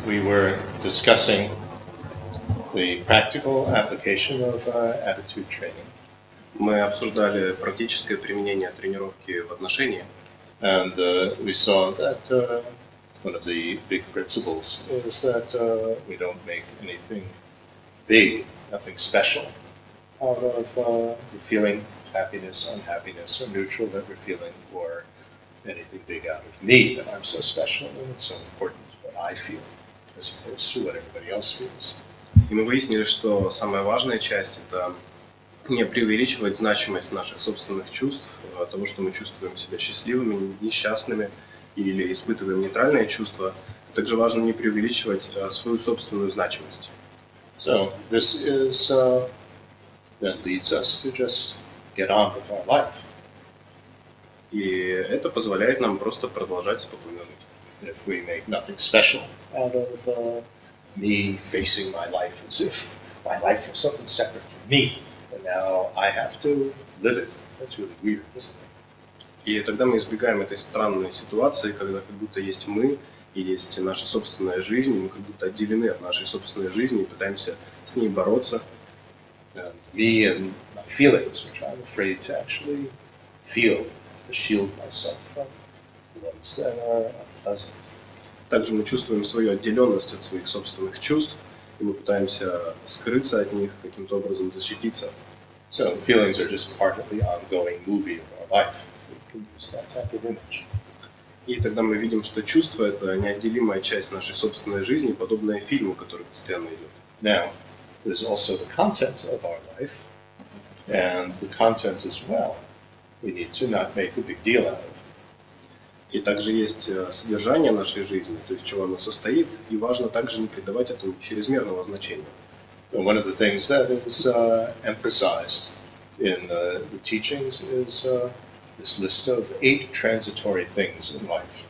we were discussing the practical application of attitude training. Мы обсуждали практическое применение тренировки в отношении. And we saw that one of the big principles is that we don't make anything big, nothing special out of the feeling happiness, unhappiness, or neutral that we're feeling, or anything big out of me, that I'm so special and it's so important what I feel, as opposed to what everybody else feels. И мы выяснили, что самая важная часть – это не преувеличивать значимость наших собственных чувств, того, что мы чувствуем себя счастливыми, несчастными или испытываем нейтральные чувства. Также важно не преувеличивать свою собственную значимость. So this is that leads us to just get on with our life. И это позволяет нам просто продолжать спокойно жить. If we make nothing special out of me facing my life as if my life is something separate from me, and now I have to live it. That's really weird, isn't it? И тогда мы избегаем этой странной ситуации, когда как будто есть мы и есть наша собственная жизнь, и мы как будто отделены от нашей собственной жизни и пытаемся с ней бороться. And me and my feelings, which I'm afraid to actually feel, to shield myself from the ones that are unpleasant. Также мы чувствуем свою отделенность от своих собственных чувств, и мы пытаемся скрыться от них, каким-то образом защититься. So feelings are just part of the ongoing movie of our life. We can use that type of image. И тогда мы видим, что чувство – это неотделимая часть нашей собственной жизни, подобная фильму, который постоянно идет. Now, there's also the content of our life, and the content as well, we need to not make a big deal out of. И также есть содержание нашей жизни, то есть чего она состоит, и важно также не придавать этому чрезмерного значения. And one of the things that is emphasized in the teachings is this list of 8 transitory things in life.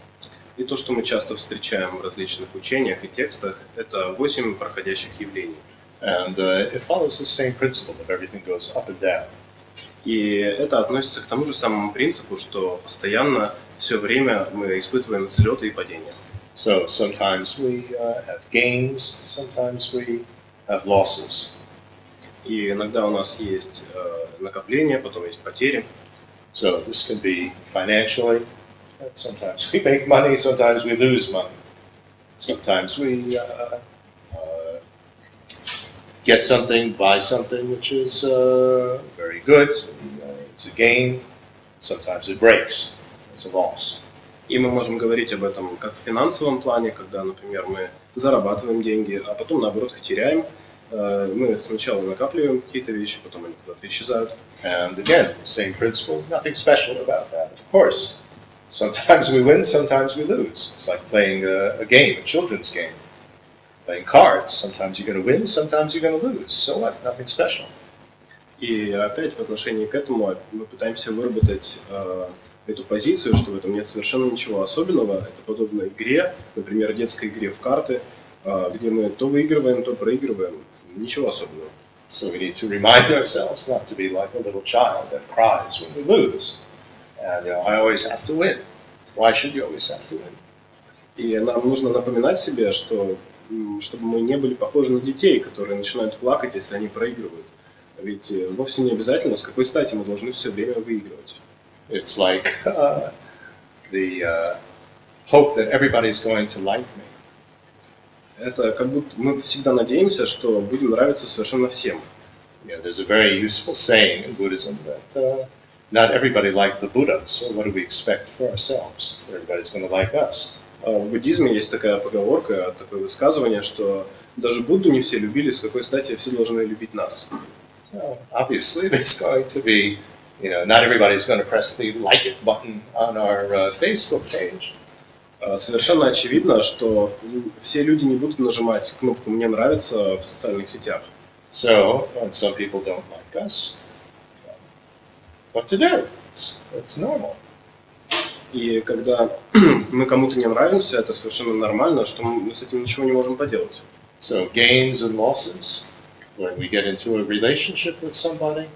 И то, что мы часто встречаем в различных учениях и текстах, это 8 проходящих явлений. And it follows the same principle of everything goes up and down. И это относится к тому же самому принципу, что постоянно, все время мы испытываем взлеты и падения. So sometimes we have gains, sometimes we have losses. И иногда у нас есть накопления, потом есть потери. So this can be financially. Sometimes we make money, sometimes we lose money. Sometimes we get something, buy something which is very good. It's a gain. Sometimes it breaks. It's a loss. И мы можем говорить об этом как в финансовом плане, когда, например, мы зарабатываем деньги, а потом, наоборот, их теряем. Мы сначала накапливаем какие-то вещи, потом они куда-то исчезают. And again, same principle, nothing special about that, of course. Sometimes we win, sometimes we lose. It's like playing a game, a children's game. Playing cards, sometimes you're going to win, sometimes you're going to lose. So what? Nothing special. И опять в отношении к этому мы пытаемся выработать эту позицию, что в этом нет совершенно ничего особенного. Это подобно игре, например, детской игре в карты, где мы то выигрываем, то проигрываем. Ничего особенного. So we need to remind ourselves not to be like a little child that cries when we lose. And I always have to win. Why should you always have to win? И нам нужно напоминать себе, что чтобы мы не были похожи на детей, которые начинают плакать, если они проигрывают. Ведь вовсе не обязательно, с какой стати мы должны все время выигрывать. It's like the hope that everybody's going to like me. Это как будто мы всегда надеемся, что будем нравиться совершенно всем. Yeah, there's a very useful saying in Buddhism that not everybody liked the Buddha, so what do we expect for ourselves? Everybody's going to like us. В буддизме есть такая поговорка, такое высказывание, что даже Будду не все любили, с какой стати все должны любить нас. So obviously there's going to be, not everybody's going to press the like it button on our Facebook page. Совершенно очевидно, что все люди не будут нажимать кнопку «Мне нравится» в социальных сетях. So when some people don't like us, what to do? It's normal. И когда мы кому-то не нравимся, это совершенно нормально, что мы с этим ничего не можем поделать. So gains and losses, when we get into a relationship with somebody,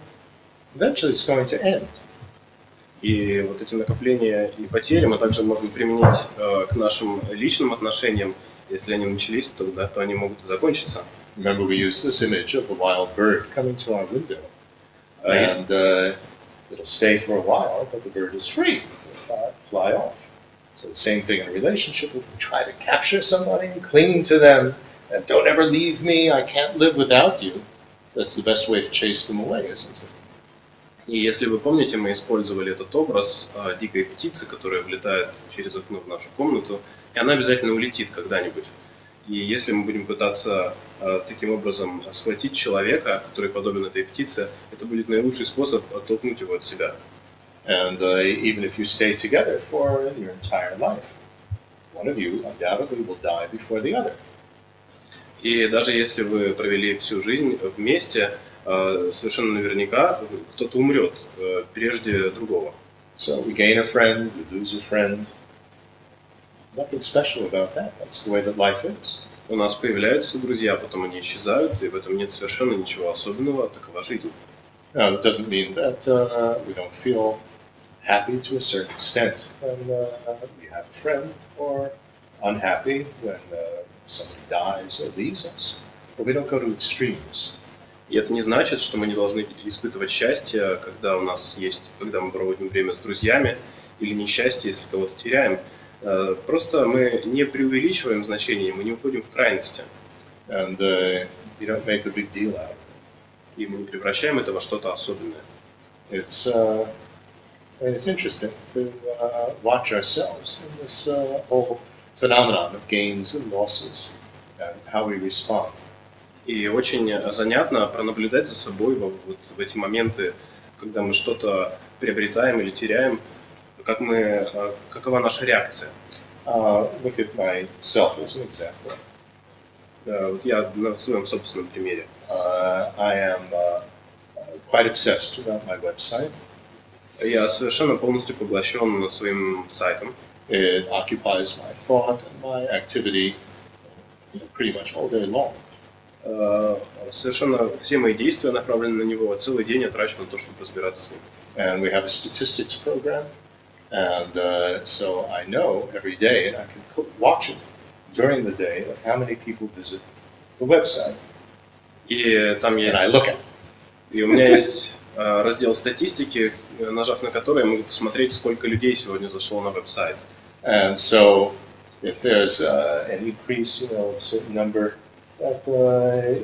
eventually it's going to end. И вот эти накопления и потери мы также можем применить к нашим личным отношениям. Если они начались, то они могут и закончиться. Remember, we used this image of a wild bird coming to our window. Yes. And it'll stay for a while, but the bird is free. It'll fly off. So the same thing in a relationship. If we try to capture somebody, cling to them, and don't ever leave me, I can't live without you, that's the best way to chase them away, isn't it? И если вы помните, мы использовали этот образ дикой птицы, которая влетает через окно в нашу комнату, и она обязательно улетит когда-нибудь. И если мы будем пытаться таким образом схватить человека, который подобен этой птице, это будет наилучший способ оттолкнуть его от себя. And even if you stay together for your entire life, one of you undoubtedly will die before the other. И даже если вы провели всю жизнь вместе, совершенно наверняка кто-то умрет прежде другого. So we gain a friend, we lose a friend. Nothing special about that. That's the way that life is. У нас появляются друзья, потом они исчезают, и в этом нет совершенно ничего особенного, такова жизнь. Now, it doesn't mean that we don't feel happy to a certain extent when we have a friend, or unhappy when somebody dies or leaves us. But we don't go to extremes. И это не значит, что мы не должны испытывать счастье, когда мы проводим время с друзьями, или несчастье, если кого-то теряем. Просто мы не преувеличиваем значение, мы не уходим в крайности. And you don't make a big deal out of it. И мы не превращаем это во что-то особенное. It's interesting to watch ourselves in this whole phenomenon of gains and losses and how we respond. И очень занятно пронаблюдать за собой вот в эти моменты, когда мы что-то приобретаем или теряем, какова наша реакция. Look at myself as an example. Вот я на своем собственном примере. I am quite obsessed about my website. Я совершенно полностью поглощен своим сайтом. It occupies my thought and my activity pretty much all day long. Совершенно все мои действия направлены на него, целый день я трачу на то, чтобы разбираться с ним. And we have a statistics program, and so I know every day, and I can watch it during the day, of how many people visit the website. И там есть... And I look at it. И у меня есть раздел статистики, нажав на который я могу посмотреть, сколько людей сегодня зашло на веб-сайт. And so, if there's an increase, a certain number that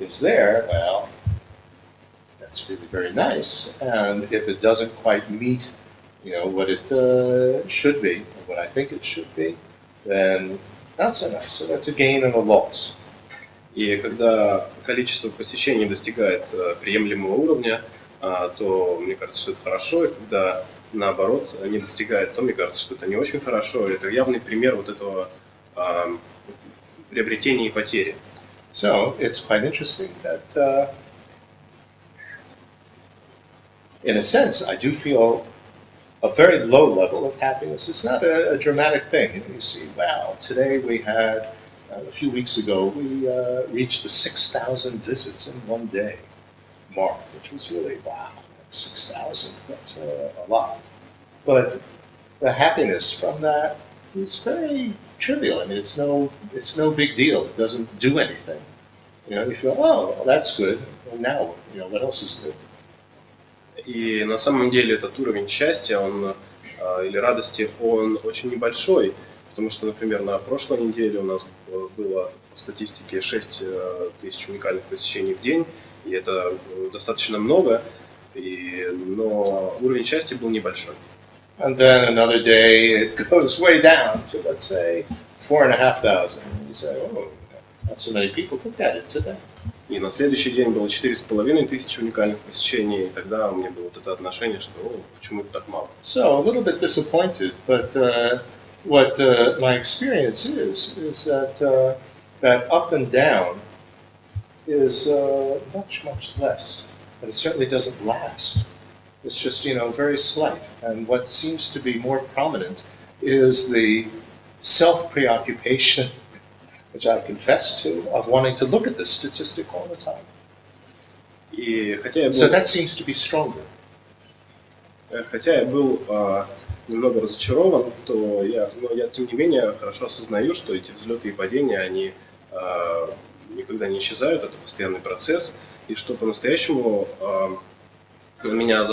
is there, well, that's really very nice. And if it doesn't quite meet, what it should be, or what I think it should be, then not so nice. So that's a gain and a loss. И когда количество посещений достигает приемлемого уровня, то мне кажется, что это хорошо, и когда наоборот не достигает, то мне кажется, что это не очень хорошо. Это явный пример вот этого приобретения и потери. So it's quite interesting that, in a sense, I do feel a very low level of happiness. It's not a dramatic thing. You see, wow, today we had, a few weeks ago, we reached the 6,000 visits in one day mark, which was really, wow, 6,000, that's a lot. But the happiness from that is very trivial. I mean, it's no big deal. It doesn't do anything. You feel, oh, well, that's good. Well, now, what else is new? И на самом деле этот уровень счастья, или радости, он очень небольшой, потому что, например, на прошлой неделе у нас было по статистике 6 тысяч уникальных посещений в день, и это достаточно много, но уровень счастья был небольшой. And then another day it goes way down to, let's say, 4,500. And you say, oh, not so many people looked at it today. И на следующий день было 4500 уникальных посещений, и тогда у меня было вот это отношение, что почему это так мало. So a little bit disappointed, but what my experience is that that up and down is much less, and it certainly doesn't last. It's just very slight, and what seems to be more prominent is the self-preoccupation, which I confess to, of wanting to look at this statistic all the time. И хотя я был, So that seems to be stronger. хотя я был немного разочарован, то я тем не менее хорошо осознаю, что эти взлеты и падения, они никогда не исчезают, это постоянный процесс, и что по-настоящему меня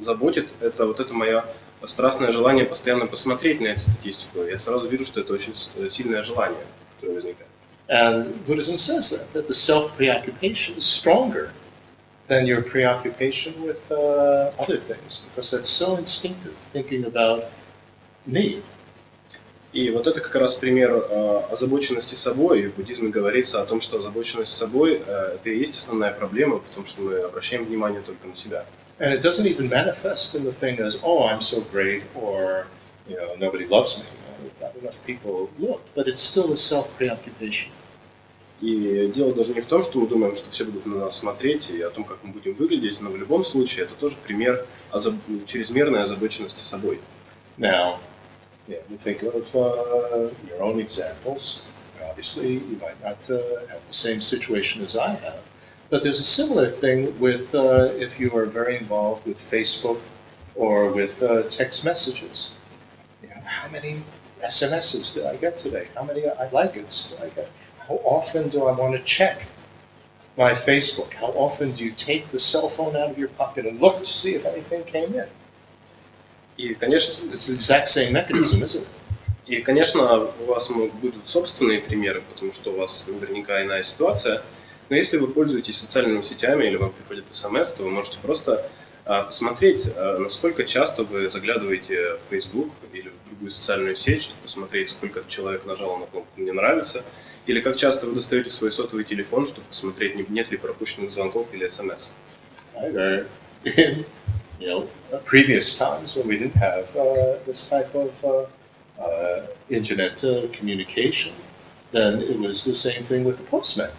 заботит, это вот это мое страстное желание постоянно посмотреть на эту статистику. Я сразу вижу, что это очень сильное желание, которое возникает. And Buddhism says that the self-preoccupation is stronger than your preoccupation with other things, because that's so instinctive, thinking about me. И вот это как раз пример озабоченности собой. И в буддизме говорится о том, что озабоченность собой это и есть основная проблема, потому что мы обращаем внимание только на себя. And it doesn't even manifest in the thing as, oh, I'm so great, or, nobody loves me. Not enough people look, but it's still a self-preoccupation. И дело даже не в том, что мы думаем, что все будут на нас смотреть и о том, как мы будем выглядеть, но в любом случае это тоже пример чрезмерной озабоченности собой. Now, you think of your own examples. Obviously, you might not have the same situation as I have, but there's a similar thing with if you are very involved with Facebook or with text messages. How many SMSs did I get today? How many I like it's did I get? How often do I want to check my Facebook? How often do you take the cell phone out of your pocket and look to see if anything came in? И, конечно, it's the exact same mechanism, isn't it? И, конечно, у вас будут собственные примеры, потому что у вас наверняка иная ситуация. Но если вы пользуетесь социальными сетями или вам приходит СМС, то вы можете просто посмотреть, насколько часто вы заглядываете в Facebook или в другую социальную сеть, чтобы посмотреть, сколько человек нажало на кнопку «Мне нравится», или как часто вы достаете свой сотовый телефон, чтобы посмотреть, нет ли пропущенных звонков или СМС. Previous times when we didn't have this type of internet communication, then it was the same thing with the postman.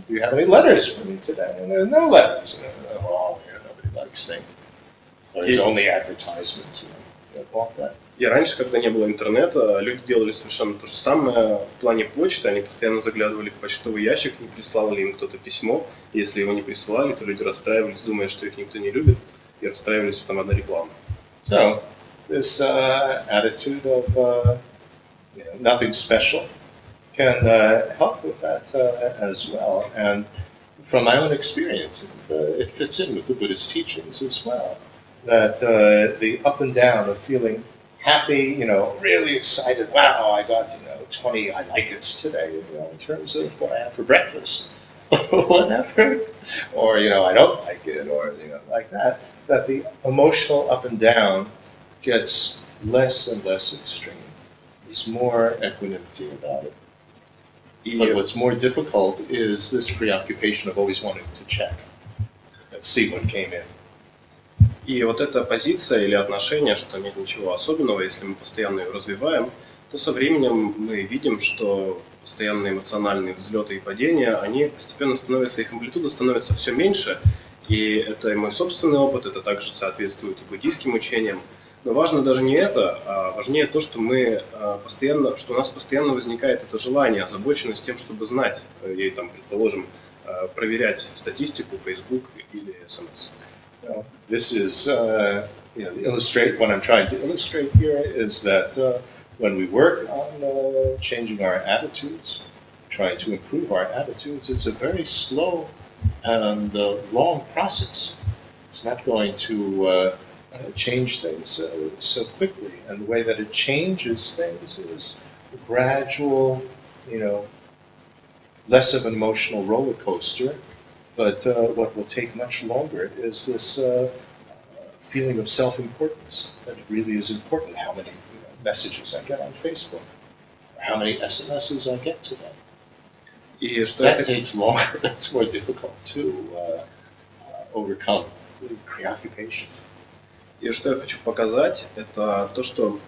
Do you have any letters for me today? And there are no letters. Nobody likes me. There's only advertisements. About that. И раньше, когда не было интернета, люди делали совершенно то же самое в плане почты. Они постоянно заглядывали в почтовый ящик, не прислал ли им кто-то письмо. Если его не присылали, то люди расстраивались, думая, что их никто не любит, и расстраивались, что там одна реклама. So, this attitude of nothing special can help with that as well. And from my own experience, it fits in with the Buddhist teachings as well. That the up and down of feeling happy, really excited, wow, I got, 20 I like it's today, in terms of what I have for breakfast, or whatever, or, I don't like it, or, like that the emotional up and down gets less and less extreme. There's more equanimity about it. But what's more difficult is this preoccupation of always wanting to check and see what came in. И вот эта позиция или отношение, что нет ничего особенного, если мы постоянно ее развиваем, то со временем мы видим, что постоянные эмоциональные взлеты и падения, они постепенно становятся, их амплитуда становится все меньше, и это и мой собственный опыт, это также соответствует и буддийским учениям. Но важно даже не это, а важнее то, что что у нас постоянно возникает это желание, озабоченность тем, чтобы знать, и предположим, проверять статистику, Facebook или SMS. This is, what I'm trying to illustrate here is that when we work on changing our attitudes, trying to improve our attitudes, it's a very slow and long process. It's not going to change things so quickly. And the way that it changes things is a gradual, less of an emotional roller coaster. But what will take much longer is this feeling of self-importance, that it really is important how many messages I get on Facebook, or how many SMSs I get today. That takes longer, that's more difficult to overcome, the preoccupation. И что я хочу показать, это то, что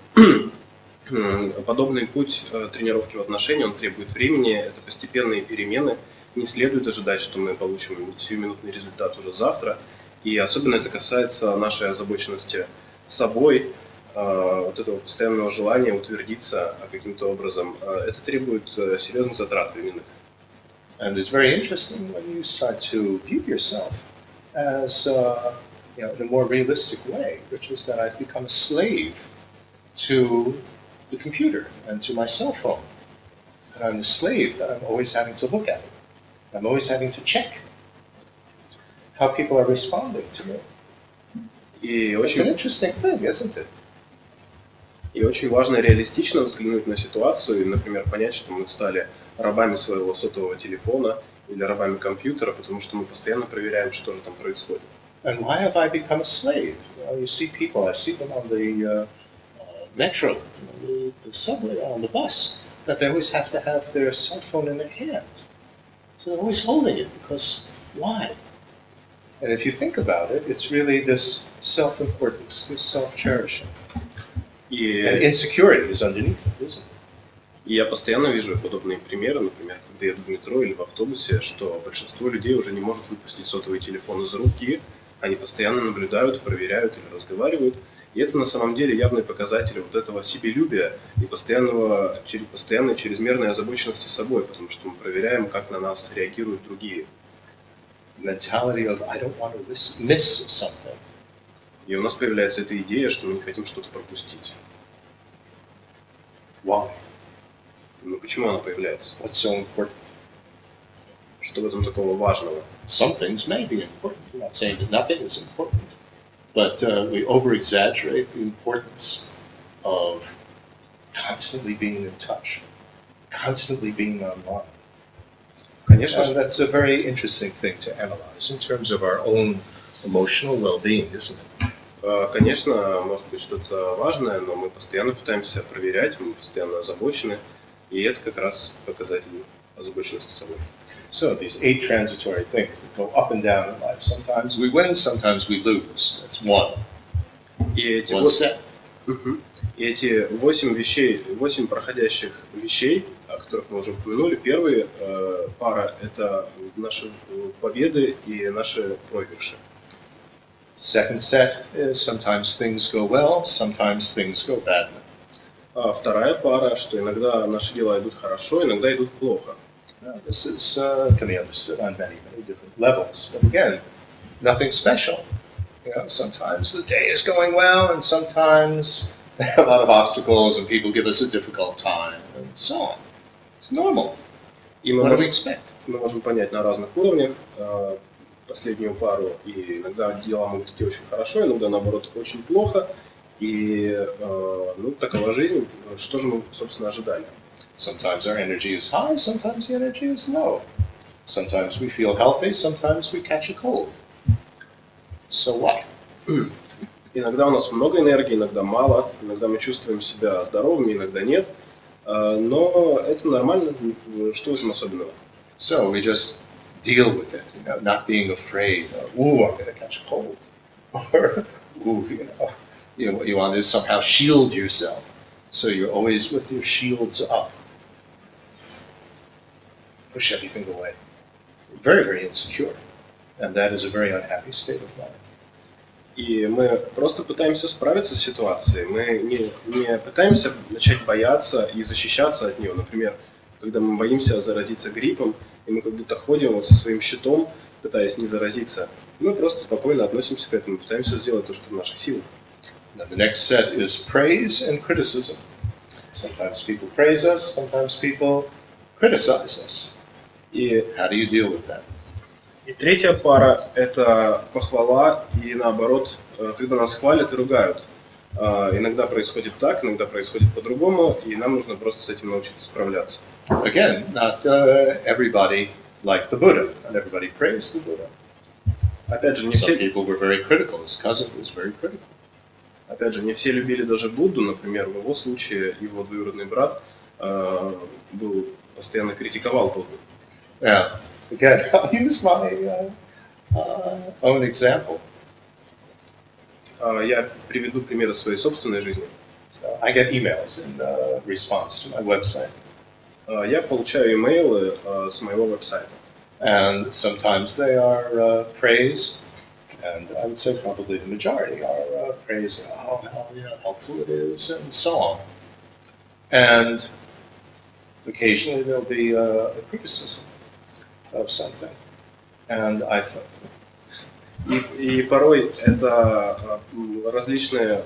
подобный путь тренировки в отношении, он требует времени, это постепенные перемены. Не следует ожидать, что мы получим сиюминутный результат уже завтра. И особенно это касается нашей озабоченности собой, вот этого постоянного желания утвердиться каким-то образом. Это требует серьезных затрат временных. And it's very interesting when you start to view yourself as in a more realistic way, which is that I've become a slave to the computer and to my cell phone. And I'm the slave that I'm always having to look at it. I'm always having to check how people are responding to me. И It's an очень, interesting thing, isn't it? и очень важно реалистично взглянуть на ситуацию и, например, понять, что мы стали рабами своего сотового телефона или рабами компьютера, потому что мы постоянно проверяем, что же там происходит. And why have I become a slave? You see people, I see them on the metro, the subway, on the bus, that they always have to have their cell phone in their hand. So they're always holding it because why? And if you think about it, it's really this self-importance, this self-cherishing. And И insecurity is underneath it, isn't it? И я постоянно вижу подобные примеры, например, когда еду в метро или в автобусе, что большинство людей уже не может выпустить сотовый телефон из руки, они постоянно наблюдают, проверяют или разговаривают. И это на самом деле явные показатели вот этого себелюбия и постоянной чрезмерной озабоченности собой, потому что мы проверяем, как на нас реагируют другие. Mentality of I don't want to miss something. И у нас появляется эта идея, что мы не хотим что-то пропустить. Why? Но почему она появляется? What's so important? Что в этом такого важного? Some things may be important. I'm not saying that nothing is important, but we over-exaggerate the importance of constantly being in touch, constantly being online. Конечно, And that's a very interesting thing to analyze in terms of our own emotional well-being, isn't it? Конечно, может быть что-то важное, но мы постоянно пытаемся проверять, мы постоянно озабочены, и это как раз показатель озабоченности собой. So these 8 transitory things that go up and down in life. Sometimes we win, sometimes we lose. That's one. И эти One set. И эти 8 проходящих вещей, о которых мы уже упомянули, первая пара – это наши победы и наши проигрыши. Second set is sometimes things go well, sometimes things go badly. А вторая пара, что иногда наши дела идут хорошо, иногда идут плохо. Now, this is, can be understood on many, many different levels. But again, nothing special. Sometimes the day is going well, and sometimes a lot of obstacles, and people give us a difficult time, and so on. It's normal. И What do we expect? мы можем понять на разных уровнях последнюю пару, и иногда дела могут идти очень хорошо, иногда, наоборот, очень плохо. И такова жизнь. Что же мы, собственно, ожидали? Sometimes our energy is high, sometimes the energy is low. Sometimes we feel healthy, sometimes we catch a cold. So what? Иногда у нас много энергии, иногда мало, иногда мы чувствуем себя здоровыми, иногда нет. Но это нормально, что в этом особенного? So we just deal with it, not being afraid. Ooh, I'm going to catch a cold. Or, ooh, you want to somehow shield yourself. So you're always with your shields up. Push everything away. Very, very insecure. And that is a very unhappy state of mind. И мы просто пытаемся справиться с ситуацией. Мы не пытаемся начать бояться и защищаться от нее. Например, когда мы боимся заразиться гриппом, и мы как будто ходим вот со своим щитом, пытаясь не заразиться, мы просто спокойно относимся к этому, пытаемся сделать то, что в наших силах. Now, the next set is praise and criticism. Sometimes people praise us, sometimes people criticize us. И How do you deal with that? третья пара – это похвала, и наоборот, когда нас хвалят и ругают. Иногда происходит так, иногда происходит по-другому, и нам нужно просто с этим научиться справляться. Again, not everybody liked the Buddha. Not everybody praised the Buddha. Опять же, Some people were very critical. His cousin was very critical. не все любили даже Будду. Например, в его случае его двоюродный брат постоянно критиковал Будду. Yeah. Again, I'll use my own example. Я приведу примеры своей собственной жизни. So I get emails in response to my website. Я получаю имейлы с моего веб-сайта. And sometimes they are praise, and I would say probably the majority are praise, how helpful it is, and so on. And occasionally there'll be a criticism of something. And И порой это различные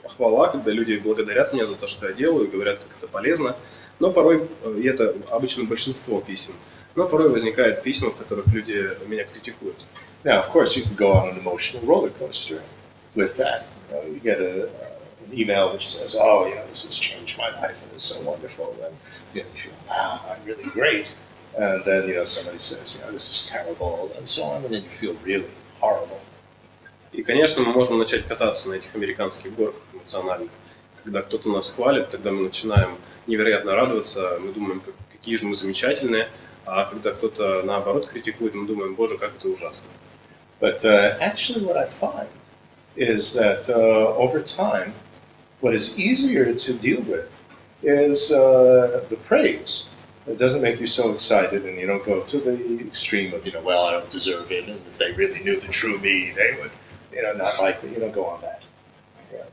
похвала, когда люди благодарят меня за то, что я делаю, и говорят, как это полезно. Но порой, и это обычно большинство писем, но порой возникают письма, в которых люди меня критикуют. Now, of course, you can go on an emotional roller coaster with that. You get an email which says, "Oh, this has changed my life and it's so wonderful," and you feel, "Wow, I'm really great." And then somebody says, "This is terrible," and so on, and then you feel really horrible. И, конечно, мы можем начать кататься на этих американских горках эмоциональных. Когда кто-то нас хвалит, тогда мы начинаем невероятно радоваться, мы думаем, какие же мы замечательные, а когда кто-то, наоборот, критикует, мы думаем, боже, как это ужасно. But actually what I find is that over time, what is easier to deal with is the praise. It doesn't make you so excited and you don't go to the extreme of, well, I don't deserve it, and if they really knew the true me, they would, not like me. You don't go on that.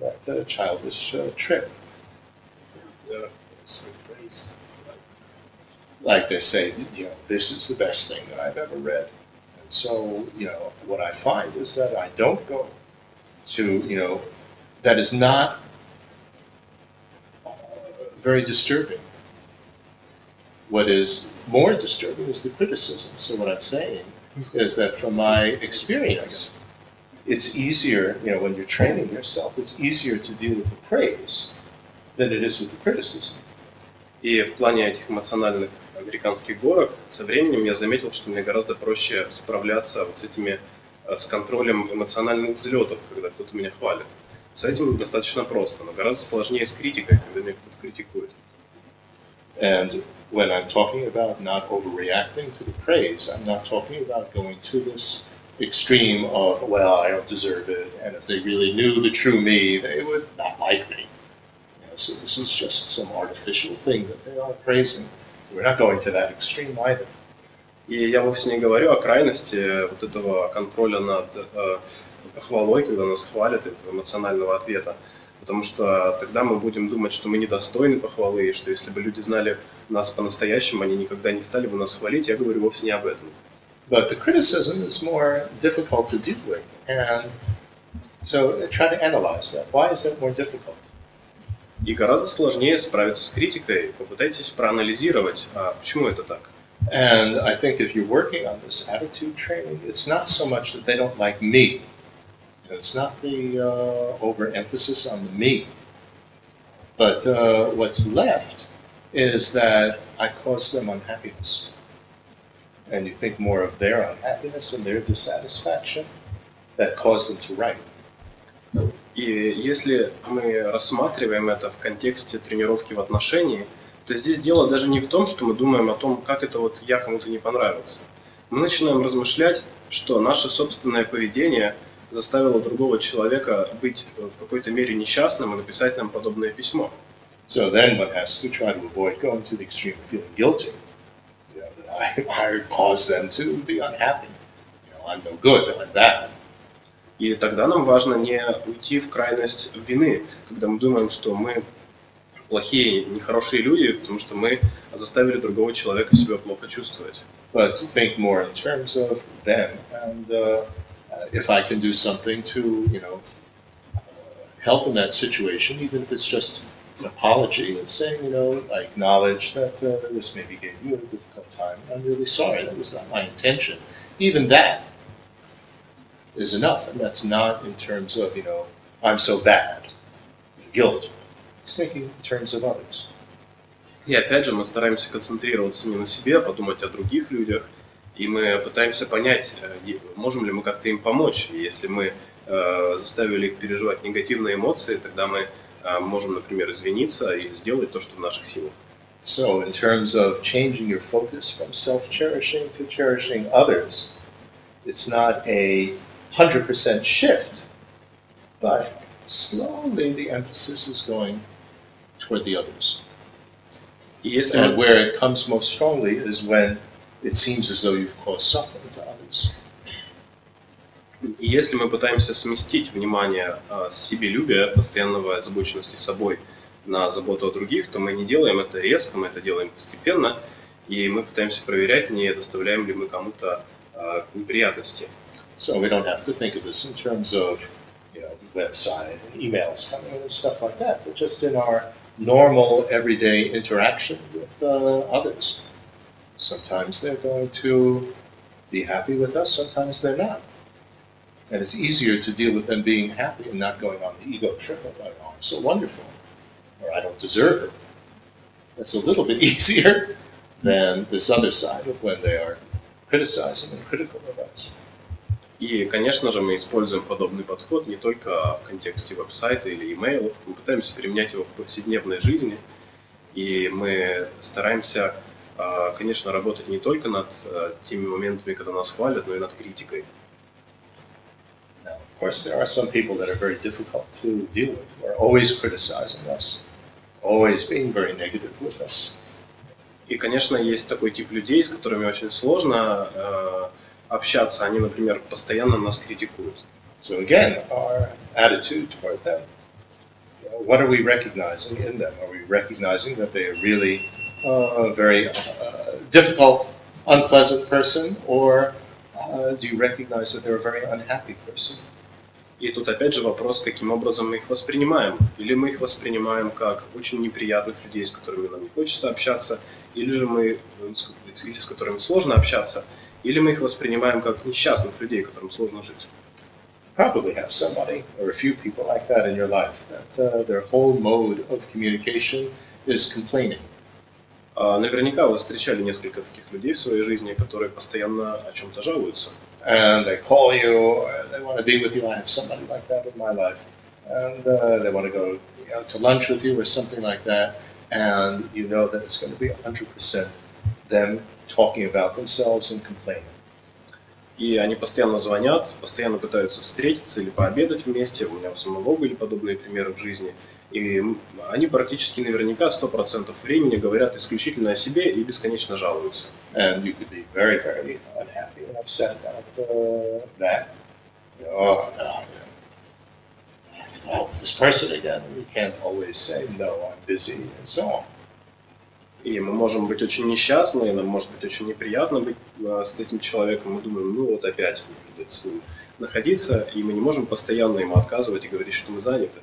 That's a childish trip. Like they say, this is the best thing that I've ever read. And so, what I find is that I don't go to, that is not very disturbing. What is more disturbing is the criticism. So what I'm saying is that from my experience, it's easier, when you're training yourself, it's easier to deal with the praise than it is with the criticism. И в плане этих эмоциональных американских горок со временем я заметил, что мне гораздо проще справляться вот с контролем эмоциональных взлетов, когда кто-то меня хвалит. С этим достаточно просто, но гораздо сложнее с критикой, когда меня кто-то критикует. And when I'm talking about not overreacting to the praise, I'm not talking about going to this extreme of, well, I don't deserve it, and if they really knew the true me, they would not like me. So this is just some artificial thing that they are praising. We're not going to that extreme either. И я вовсе не говорю о крайности вот этого контроля над похвалой, когда нас хвалят, этого эмоционального ответа. Потому что тогда мы будем думать, что мы недостойны похвалы, и что если бы люди знали нас по-настоящему, они никогда не стали бы нас хвалить. Я говорю вовсе не об этом. But the criticism is more difficult to deal with. And so try to analyze that. Why is that more difficult? И гораздо сложнее справиться с критикой. Попытайтесь проанализировать, почему это так. And I think if you're working on this attitude training, it's not so much that they don't like me. It's not the overemphasis on the me. But what's left is that I cause them unhappiness. And you think more of their unhappiness and their dissatisfaction that caused them to write. И если мы рассматриваем это в контексте тренировки в отношении, то здесь дело даже не в том, что мы думаем о том, как это вот я кому-то не понравился. Мы начинаем размышлять, что наше собственное поведение заставило другого человека быть в какой-то мере несчастным и написать нам подобное письмо. So then one has to try to avoid going to the extreme of feeling guilty. That I caused them to be unhappy. I'm no good, I'm bad. И тогда нам важно не уйти в крайность вины, когда мы думаем, что мы плохие, нехорошие люди, потому что мы заставили другого человека себя плохо чувствовать. But to think more in terms of them, and if I can do something to, help in that situation, even if it's just an apology of saying, I acknowledge that this maybe gave you a difficult time. I'm really sorry. That was not my intention. Even that is enough, and that's not in terms of, I'm so bad, guilt. It's thinking in terms of others. И опять же мы стараемся концентрироваться не на себе, а подумать о других людях, и мы пытаемся понять, можем ли мы как-то им помочь. И если мы заставили их переживать негативные эмоции, тогда мы можем, например, извиниться и сделать то, что в наших силах. So in terms of changing your focus from self-cherishing to cherishing others, it's not a 100% shift, but slowly the emphasis is going toward the others. And where it comes most strongly is when it seems as though you've caused suffering to others. И если мы пытаемся сместить внимание с себелюбия, постоянного озабоченности собой, на заботу о других, то мы не делаем это резко, мы это делаем постепенно, и мы пытаемся проверять, не доставляем ли мы кому-то неприятности. So we don't have to think of this in terms of, website and emails coming in and stuff like that, but just in our normal everyday interaction with others. Sometimes they're going to be happy with us, sometimes they're not. And it's easier to deal with them being happy and not going on the ego trip of, oh, I'm so wonderful, or I don't deserve it. That's a little bit easier than this other side of when they are criticizing and critical of us. И, конечно же, мы используем подобный подход не только в контексте веб-сайта или имейлов, мы пытаемся применять его в повседневной жизни, и мы стараемся, конечно, работать не только над теми моментами, когда нас хвалят, но и над критикой. Now, of course, there are some people that are very difficult to deal with, who are always criticizing us, always being very negative with us. И, конечно, есть такой тип людей, с которыми очень сложно общаться. Они, например, постоянно нас критикуют. So again, our attitude toward them. What are we recognizing in them? Are we recognizing that they are really a very difficult, unpleasant person, or do you recognize that they're a very unhappy person? И тут опять же вопрос, каким образом мы их воспринимаем. Или мы их воспринимаем как очень неприятных людей, с которыми нам не хочется общаться, или же с которыми сложно общаться, или мы их воспринимаем как несчастных людей, которым сложно жить. Probably have somebody or a few people like that in your life, that their whole mode of communication is complaining. Наверняка вы встречали несколько таких людей в своей жизни, которые постоянно о чем-то жалуются. And they call you, or they want to be with you. I have somebody like that in my life. And they want to go to lunch with you or something like that. And you know that it's going to be 100% them talking about themselves and complaining. И они постоянно звонят, постоянно пытаются встретиться или пообедать вместе. У меня у самого были подобные примеры в жизни. И они практически наверняка 100% времени говорят исключительно о себе и бесконечно жалуются. And you could be very, very unhappy and upset about that. Oh, no, I have to go out with this person again. And you can't always say, no, I'm busy, and so on. И мы можем быть очень несчастны, и нам может быть очень неприятно быть с этим человеком. Мы думаем, ну вот опять придется с ним находиться, и мы не можем постоянно ему отказывать и говорить, что мы заняты.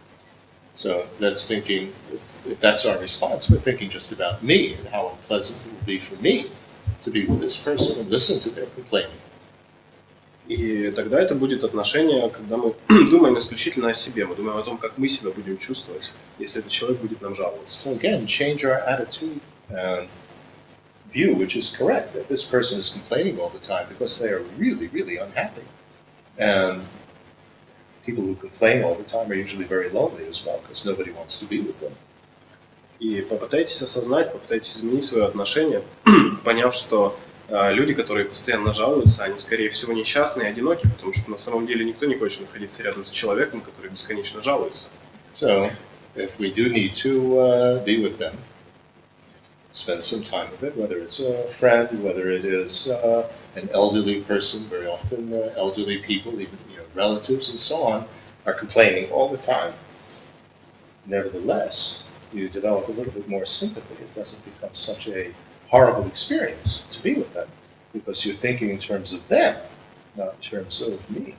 So that's thinking, if that's our response, we're thinking just about me and how unpleasant it will be for me to be with this person and listen to their complaining. И тогда это будет отношение, когда мы думаем исключительно о себе, мы думаем о том, как мы себя будем чувствовать, если этот человек будет нам жаловаться. So again, change our attitude and view, which is correct, that this person is complaining all the time because they are really, really unhappy. And people who complain all the time are usually very lonely as well, because nobody wants to be with them. И попытайтесь осознать, попытайтесь изменить свое отношение, поняв, что люди, которые постоянно жалуются, они, скорее всего, несчастны и одиноки, потому что на самом деле никто не хочет находиться рядом с человеком, который бесконечно жалуется. So, if we do need to be with them, spend some time with it, whether it's a friend, whether it is an elderly person. Very often elderly people, even relatives and so on, are complaining all the time. Nevertheless, you develop a little bit more sympathy. It doesn't become such a horrible experience to be with them, because you're thinking in terms of them, not in terms of me.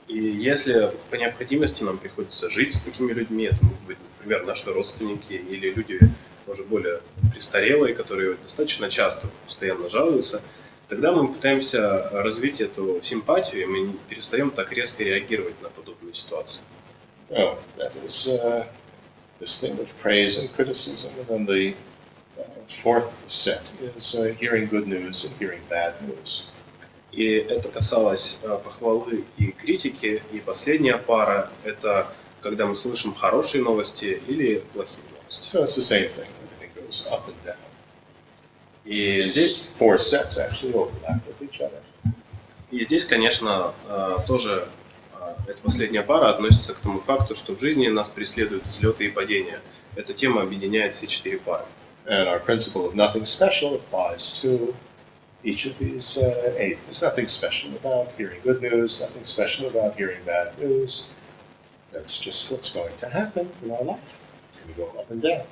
И если по необходимости нам приходится жить с такими людьми, это могут быть, например, наши родственники или люди уже более престарелые, которые достаточно часто, постоянно жалуются, тогда мы пытаемся развить эту симпатию, и мы не перестаем так резко реагировать на подобные ситуации. Oh, that is this thing of praise and criticism, and then the fourth set is hearing good news and hearing bad news. И это касалось похвалы и критики, и последняя пара – это когда мы слышим хорошие новости или плохие новости. So it's the same thing. Everything goes up and down. И здесь, four sets actually overlap with each other. и здесь, конечно, тоже эта последняя пара относится к тому факту, что в жизни нас преследуют взлеты и падения. Эта тема объединяет все 4 пары. And our principle of nothing special applies to each of these 8. There's nothing special about hearing good news, nothing special about hearing bad news. That's just what's going to happen in our life. It's going to go up and down.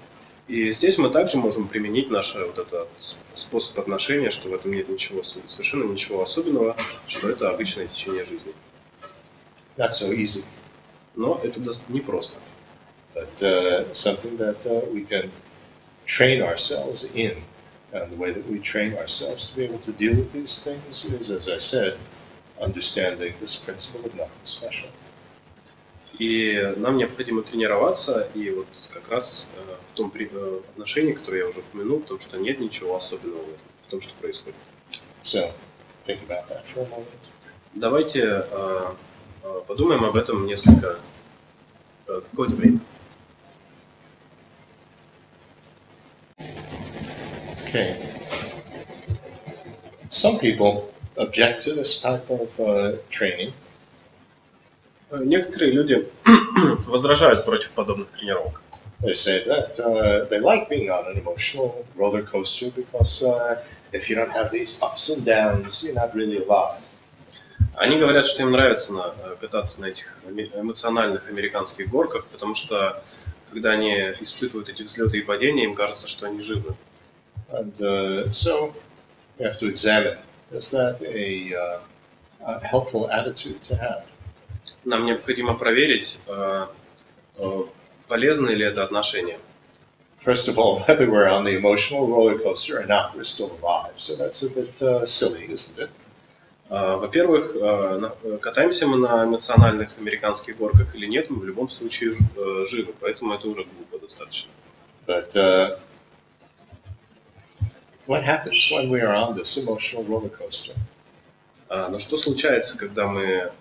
И здесь мы также можем применить наш вот этот способ отношения, что в этом нет ничего, совершенно ничего особенного, что это обычное течение жизни. Not so easy, Но это непросто. but something that we can train ourselves in. And the way that we train ourselves to be able to deal with these things is, as I said, understanding this principle of nothing special. И нам необходимо тренироваться, и вот как раз в том отношении, которое я уже упомянул, в том, что нет ничего особенного в том, что происходит. So, think about that for a moment. Давайте подумаем об этом какое-то время. Okay. Some people object to this type of training. Некоторые люди возражают против подобных тренировок. They say that they like being on an emotional roller coaster because if you don't have these ups and downs, you're not really alive. Они говорят, что им нравится кататься на этих эмоциональных американских горках, потому что когда они испытывают эти взлеты и падения, им кажется, что они живы. And so we have to examine, is that a helpful attitude to have? Нам необходимо проверить, полезно ли это отношение. First of all, whether we're on the emotional roller coaster or not, we're still alive. So that's a bit silly, isn't it? Во-первых, катаемся мы на эмоциональных американских горках или нет, мы в любом случае живы, поэтому это уже глупо достаточно. But what happens when we are on this emotional roller coaster? Но что случается, когда мы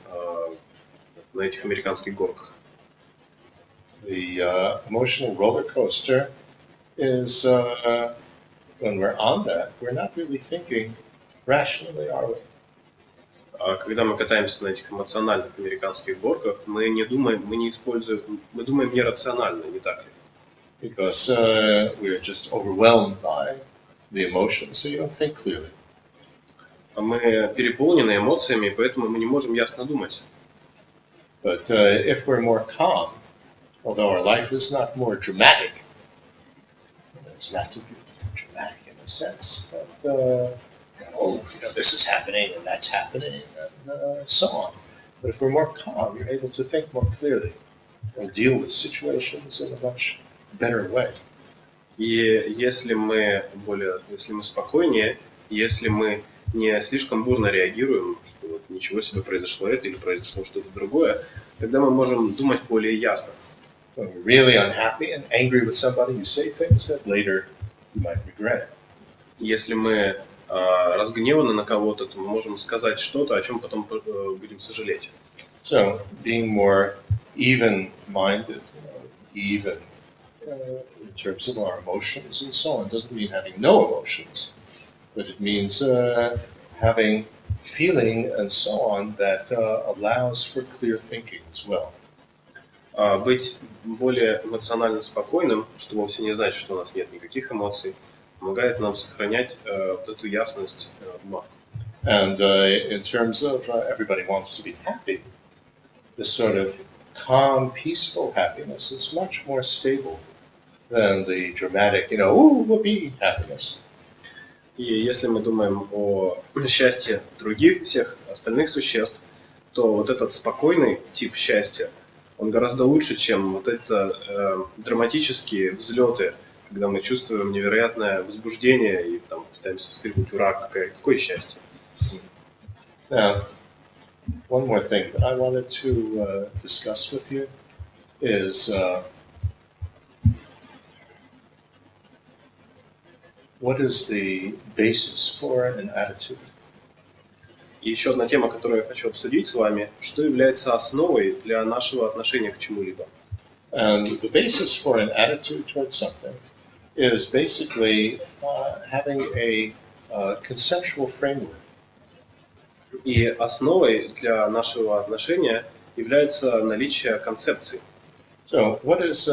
на этих американских горках? The emotional roller coaster is when we're on that, we're not really thinking rationally, are we? Когда мы катаемся на этих эмоциональных американских горках, мы не думаем, мы думаем нерационально, не так ли? Because we're just overwhelmed by the emotions, so you don't think clearly. Мы переполнены эмоциями, поэтому мы не можем ясно думать. But if we're more calm, although our life is not more dramatic, it's not to be dramatic in a sense, but this is happening and that's happening and so on. But if we're more calm, you're able to think more clearly and deal with situations in a much better way. И если мы спокойнее, если мы не слишком бурно реагируем, что вот ничего себе произошло это или произошло что-то другое, тогда мы можем думать более ясно. When we're really unhappy and angry with somebody, you say things that later you might regret. Если мы разгневаны на кого-то, то мы можем сказать что-то, о чем потом будем сожалеть. So, being more even-minded, even in terms of our emotions and so on, doesn't mean having no emotions, but it means having feeling and so on that allows for clear thinking as well. Быть более эмоционально спокойным, что вовсе не значит, что у нас нет никаких эмоций, помогает нам сохранять вот эту ясность ума. And in terms of everybody wants to be happy, this sort of calm, peaceful happiness is much more stable than the dramatic, ooh, whoopee happiness. И если мы думаем о счастье всех остальных существ, то вот этот спокойный тип счастья, он гораздо лучше, чем вот это драматические взлеты, когда мы чувствуем невероятное возбуждение и там пытаемся вскрикнуть «Ура, какое счастье!». Now, one more thing that I wanted to discuss with you is what is the basis for an attitude? И еще одна тема, которую я хочу обсудить с вами, что является основой для нашего отношения к чему-либо. And the basis for an attitude towards something is basically having a conceptual framework. И основой для нашего отношения является наличие концепции. So, what is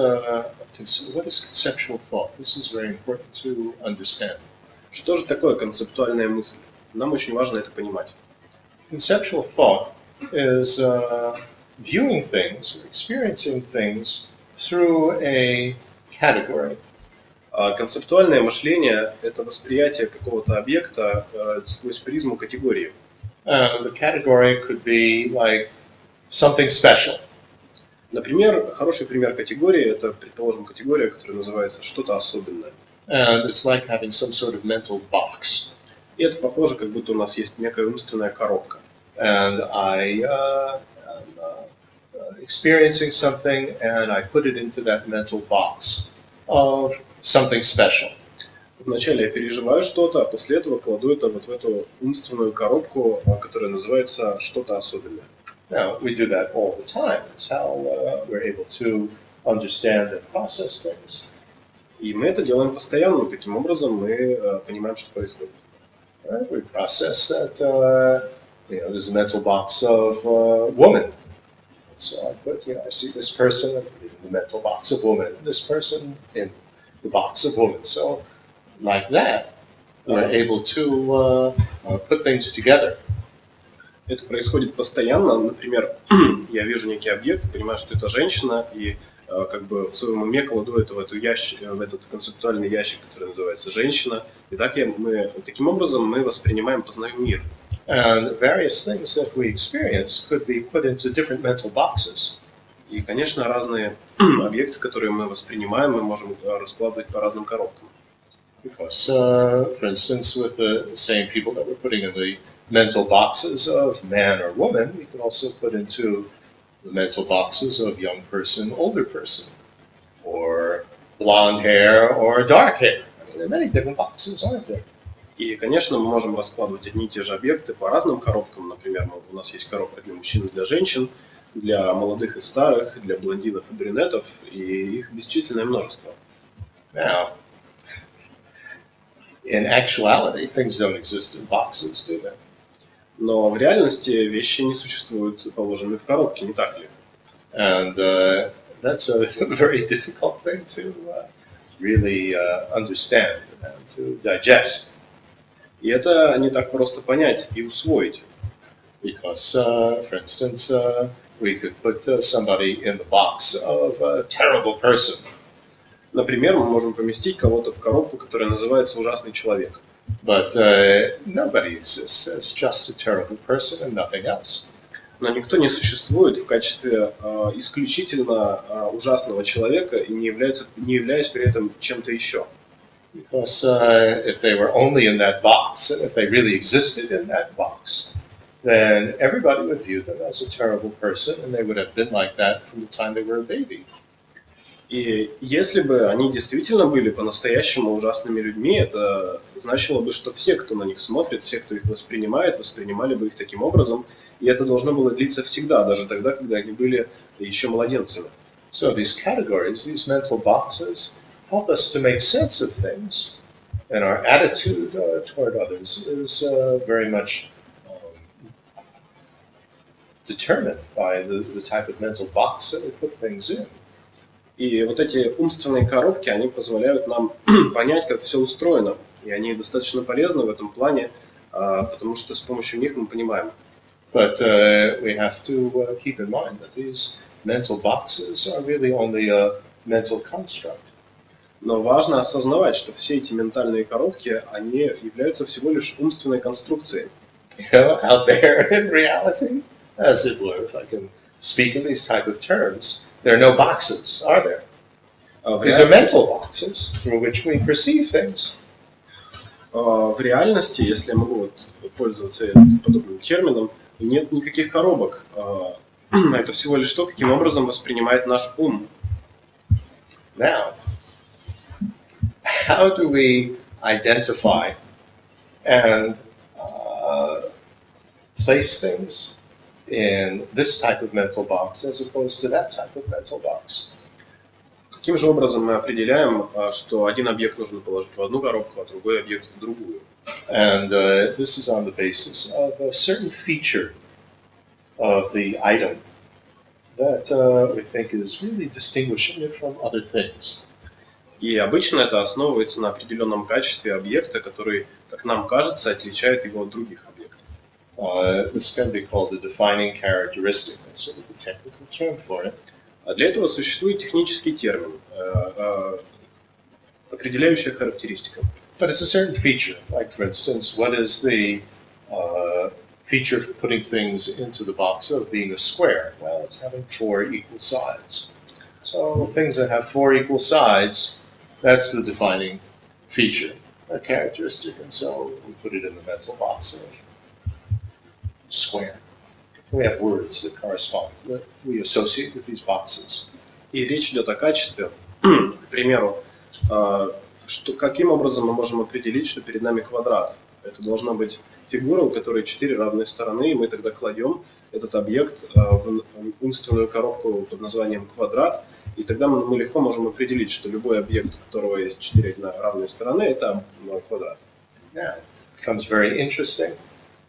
conceptual thought? This is very important to understand. Что же такое концептуальная мысль? Нам очень важно это понимать. Conceptual thought is viewing things or experiencing things through a category. А концептуальное мышление – это восприятие какого-то объекта сквозь призму категории. The category could be like something special. Например, хороший пример категории – это, предположим, категория, которая называется «что-то особенное». And it's like having some sort of mental box. И это похоже, как будто у нас есть некая умственная коробка. And I am experiencing something, and I put it into that mental box of something special. Вначале я переживаю что-то, а после этого кладу это вот в эту умственную коробку, которая называется «что-то особенное». Now, we do that all the time. It's how we're able to understand and process things. И мы это делаем постоянно. Таким образом мы понимаем, что происходит. Right? We process that, there's a mental box of woman. So I put, I see this person, I put it in the mental box of woman, this person in the box of woman. So like that, we're able to put things together. Это происходит постоянно. Например, я вижу некий объект, понимаю, что это женщина, и как бы в своем уме кладу это в этот концептуальный ящик, который называется «женщина». И так таким образом мы воспринимаем, познаем мир. And various things that we experience could be put into different mental boxes. И, конечно, разные объекты, которые мы воспринимаем, мы можем раскладывать по разным коробкам. Because, for instance, with the same people that we're putting in the mental boxes of man or woman, we could also put into the mental boxes of young person, older person, or blonde hair or dark hair. I mean, there are many different boxes, aren't there? И, конечно, мы можем раскладывать одни и те же объекты по разным коробкам. Например, у нас есть коробка для мужчин и для женщин, для молодых и старых, для блондинов и брюнетов, и их бесчисленное множество. Now, in actuality, things don't exist in boxes, do they? Но в реальности вещи не существуют, положенные в коробке, не так ли? And that's a very difficult thing to really understand and to digest. И это не так просто понять и усвоить. Because, for instance, we could put somebody in the box of a terrible person. Например, мы можем поместить кого-то в коробку, которая называется «ужасный человек». But nobody exists as just a terrible person and nothing else. Но никто не существует в качестве исключительно ужасного человека и не являясь при этом чем-то еще. Because if they were only in that box, and if they really existed in that box, then everybody would view them as a terrible person, and they would have been like that from the time they were a baby. И если бы они действительно были по-настоящему ужасными людьми, это значило бы, что все, кто на них смотрит, все, кто их воспринимает, воспринимали бы их таким образом, и это должно было длиться всегда, даже тогда, когда они были еще младенцами. So these categories, these mental boxes, help us to make sense of things, and our attitude toward others is very much determined by the type of mental box that we put things in. И вот эти умственные коробки, они позволяют нам понять, как все устроено. И они достаточно полезны в этом плане, потому что с помощью них мы понимаем. But we have to keep in mind that these mental boxes are really only a mental construct. Но важно осознавать, что все эти ментальные коробки, они являются всего лишь умственной конструкцией. Out there in reality, as it were, if I can speak in these type of terms, there are no boxes, are there? These are mental boxes through which we perceive things. В реальности, если я могу пользоваться подобным термином, нет никаких коробок. Это всего лишь то, каким образом воспринимает наш ум. Now, how do we identify and place things in this type of mental box as opposed to that type of mental box? Каким же образом мы определяем, что один объект нужно положить в одну коробку, а другой объект в другую? And this is on the basis of a certain feature of the item that we think is really distinguishing it from other things. И обычно это основывается на определенном качестве объекта, который, как нам кажется, отличает его от других объектов. This can be called a defining characteristic. That's sort of the technical term for it. А для этого существует технический термин, определяющая характеристика. But it's a certain feature. Like, for instance, what is the feature for putting things into the box of being a square? Well, it's having 4 equal sides. So things that have 4 equal sides, that's the defining feature, a characteristic. And so we put it in the mental box of square. We have words that correspond, that we associate with these boxes. И речь идет о качестве. К примеру, каким образом мы можем определить, что перед нами квадрат? Это должна быть фигура, у которой 4 равные стороны, и мы тогда кладем этот объект в умственную коробку под названием квадрат, и тогда мы легко можем определить, что любой объект, у которого есть 4 равные стороны, это квадрат. Yeah, it becomes very interesting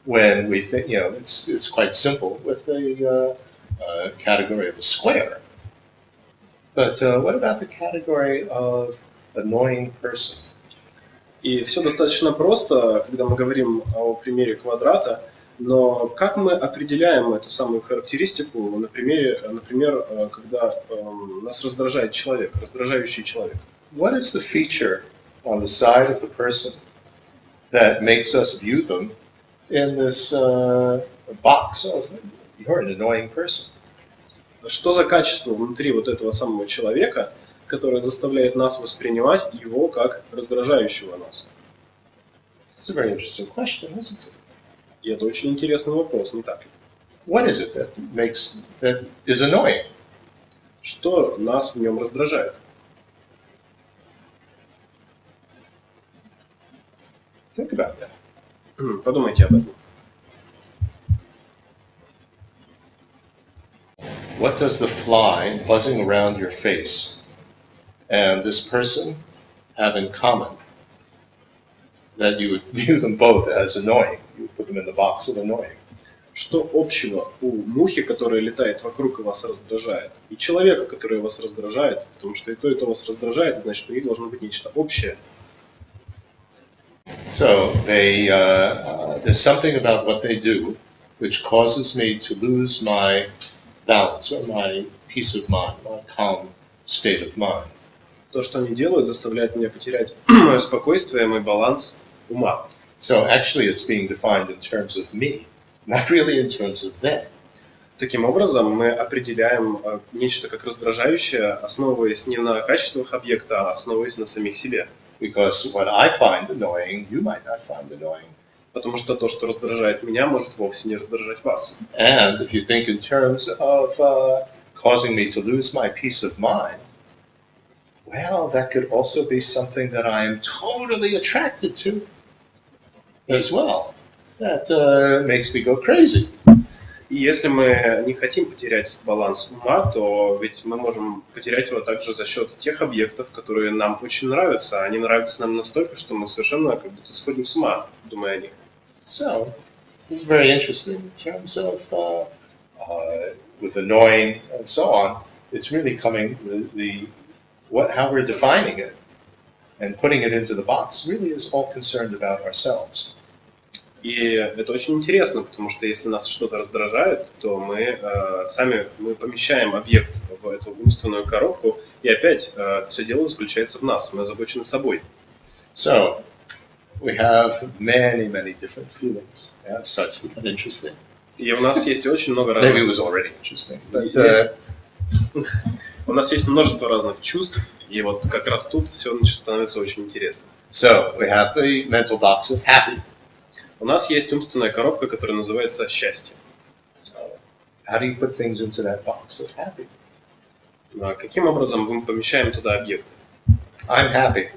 when we think, it's quite simple with the category of a square. But what about the category of annoying person? И все достаточно просто, когда мы говорим о примере квадрата, но как мы определяем эту самую характеристику на примере, например, когда нас раздражает человек, раздражающий человек? What is the feature on the side of the person that makes us view them in this box of you're an annoying person? Что за качество внутри вот этого самого человека, которое заставляет нас воспринимать его как раздражающего нас? It's a very interesting question, isn't it? И это очень интересный вопрос, не так ли? What is it that is annoying? Что нас в нем раздражает? Think about that. Подумайте об этом. What does the fly buzzing around your face and this person have in common that you would view them both as annoying? You would put them in the box of annoying. Что общего у мухи, которая летает вокруг и вас раздражает, и человека, который вас раздражает, потому что и то вас раздражает, значит, у них должно быть нечто общее. So there's something about what they do which causes me to lose my balance or my peace of mind, my calm state of mind. То, что они делают, заставляет меня потерять мое спокойствие, мой баланс ума. So actually it's being defined in terms of me, not really in terms of them. Таким образом, мы определяем нечто как раздражающее, основываясь не на качествах объекта, а основываясь на самих себе. Because what I find annoying, you might not find annoying. Потому что то, что раздражает меня, может вовсе не раздражать вас. And if you think in terms of causing me to lose my peace of mind, well, that could also be something that I am totally attracted to as well. That makes me go crazy. И если мы не хотим потерять баланс ума, то ведь мы можем потерять его также за счет тех объектов, которые нам очень нравятся. Они нравятся нам настолько, что мы совершенно как будто сходим с ума, думая о них. So, it's very interesting in terms of with annoying and so on. It's really coming how we're defining it and putting it into the box really is all concerned about ourselves. И это очень интересно, потому что если нас что-то раздражает, то мы помещаем объект в эту умственную коробку, и опять все дело заключается в нас, мы озабочены собой. So, we have many different feelings. Yeah, it starts to become interesting. И у нас есть очень много разных... Maybe it was already interesting, but... У нас есть множество разных чувств, и вот как раз тут все становится очень интересно. So, we have the mental box of happy. У нас есть умственная коробка, которая называется «счастье». So, how do you put things into that box of happy? Каким образом мы помещаем туда объекты? I'm happy.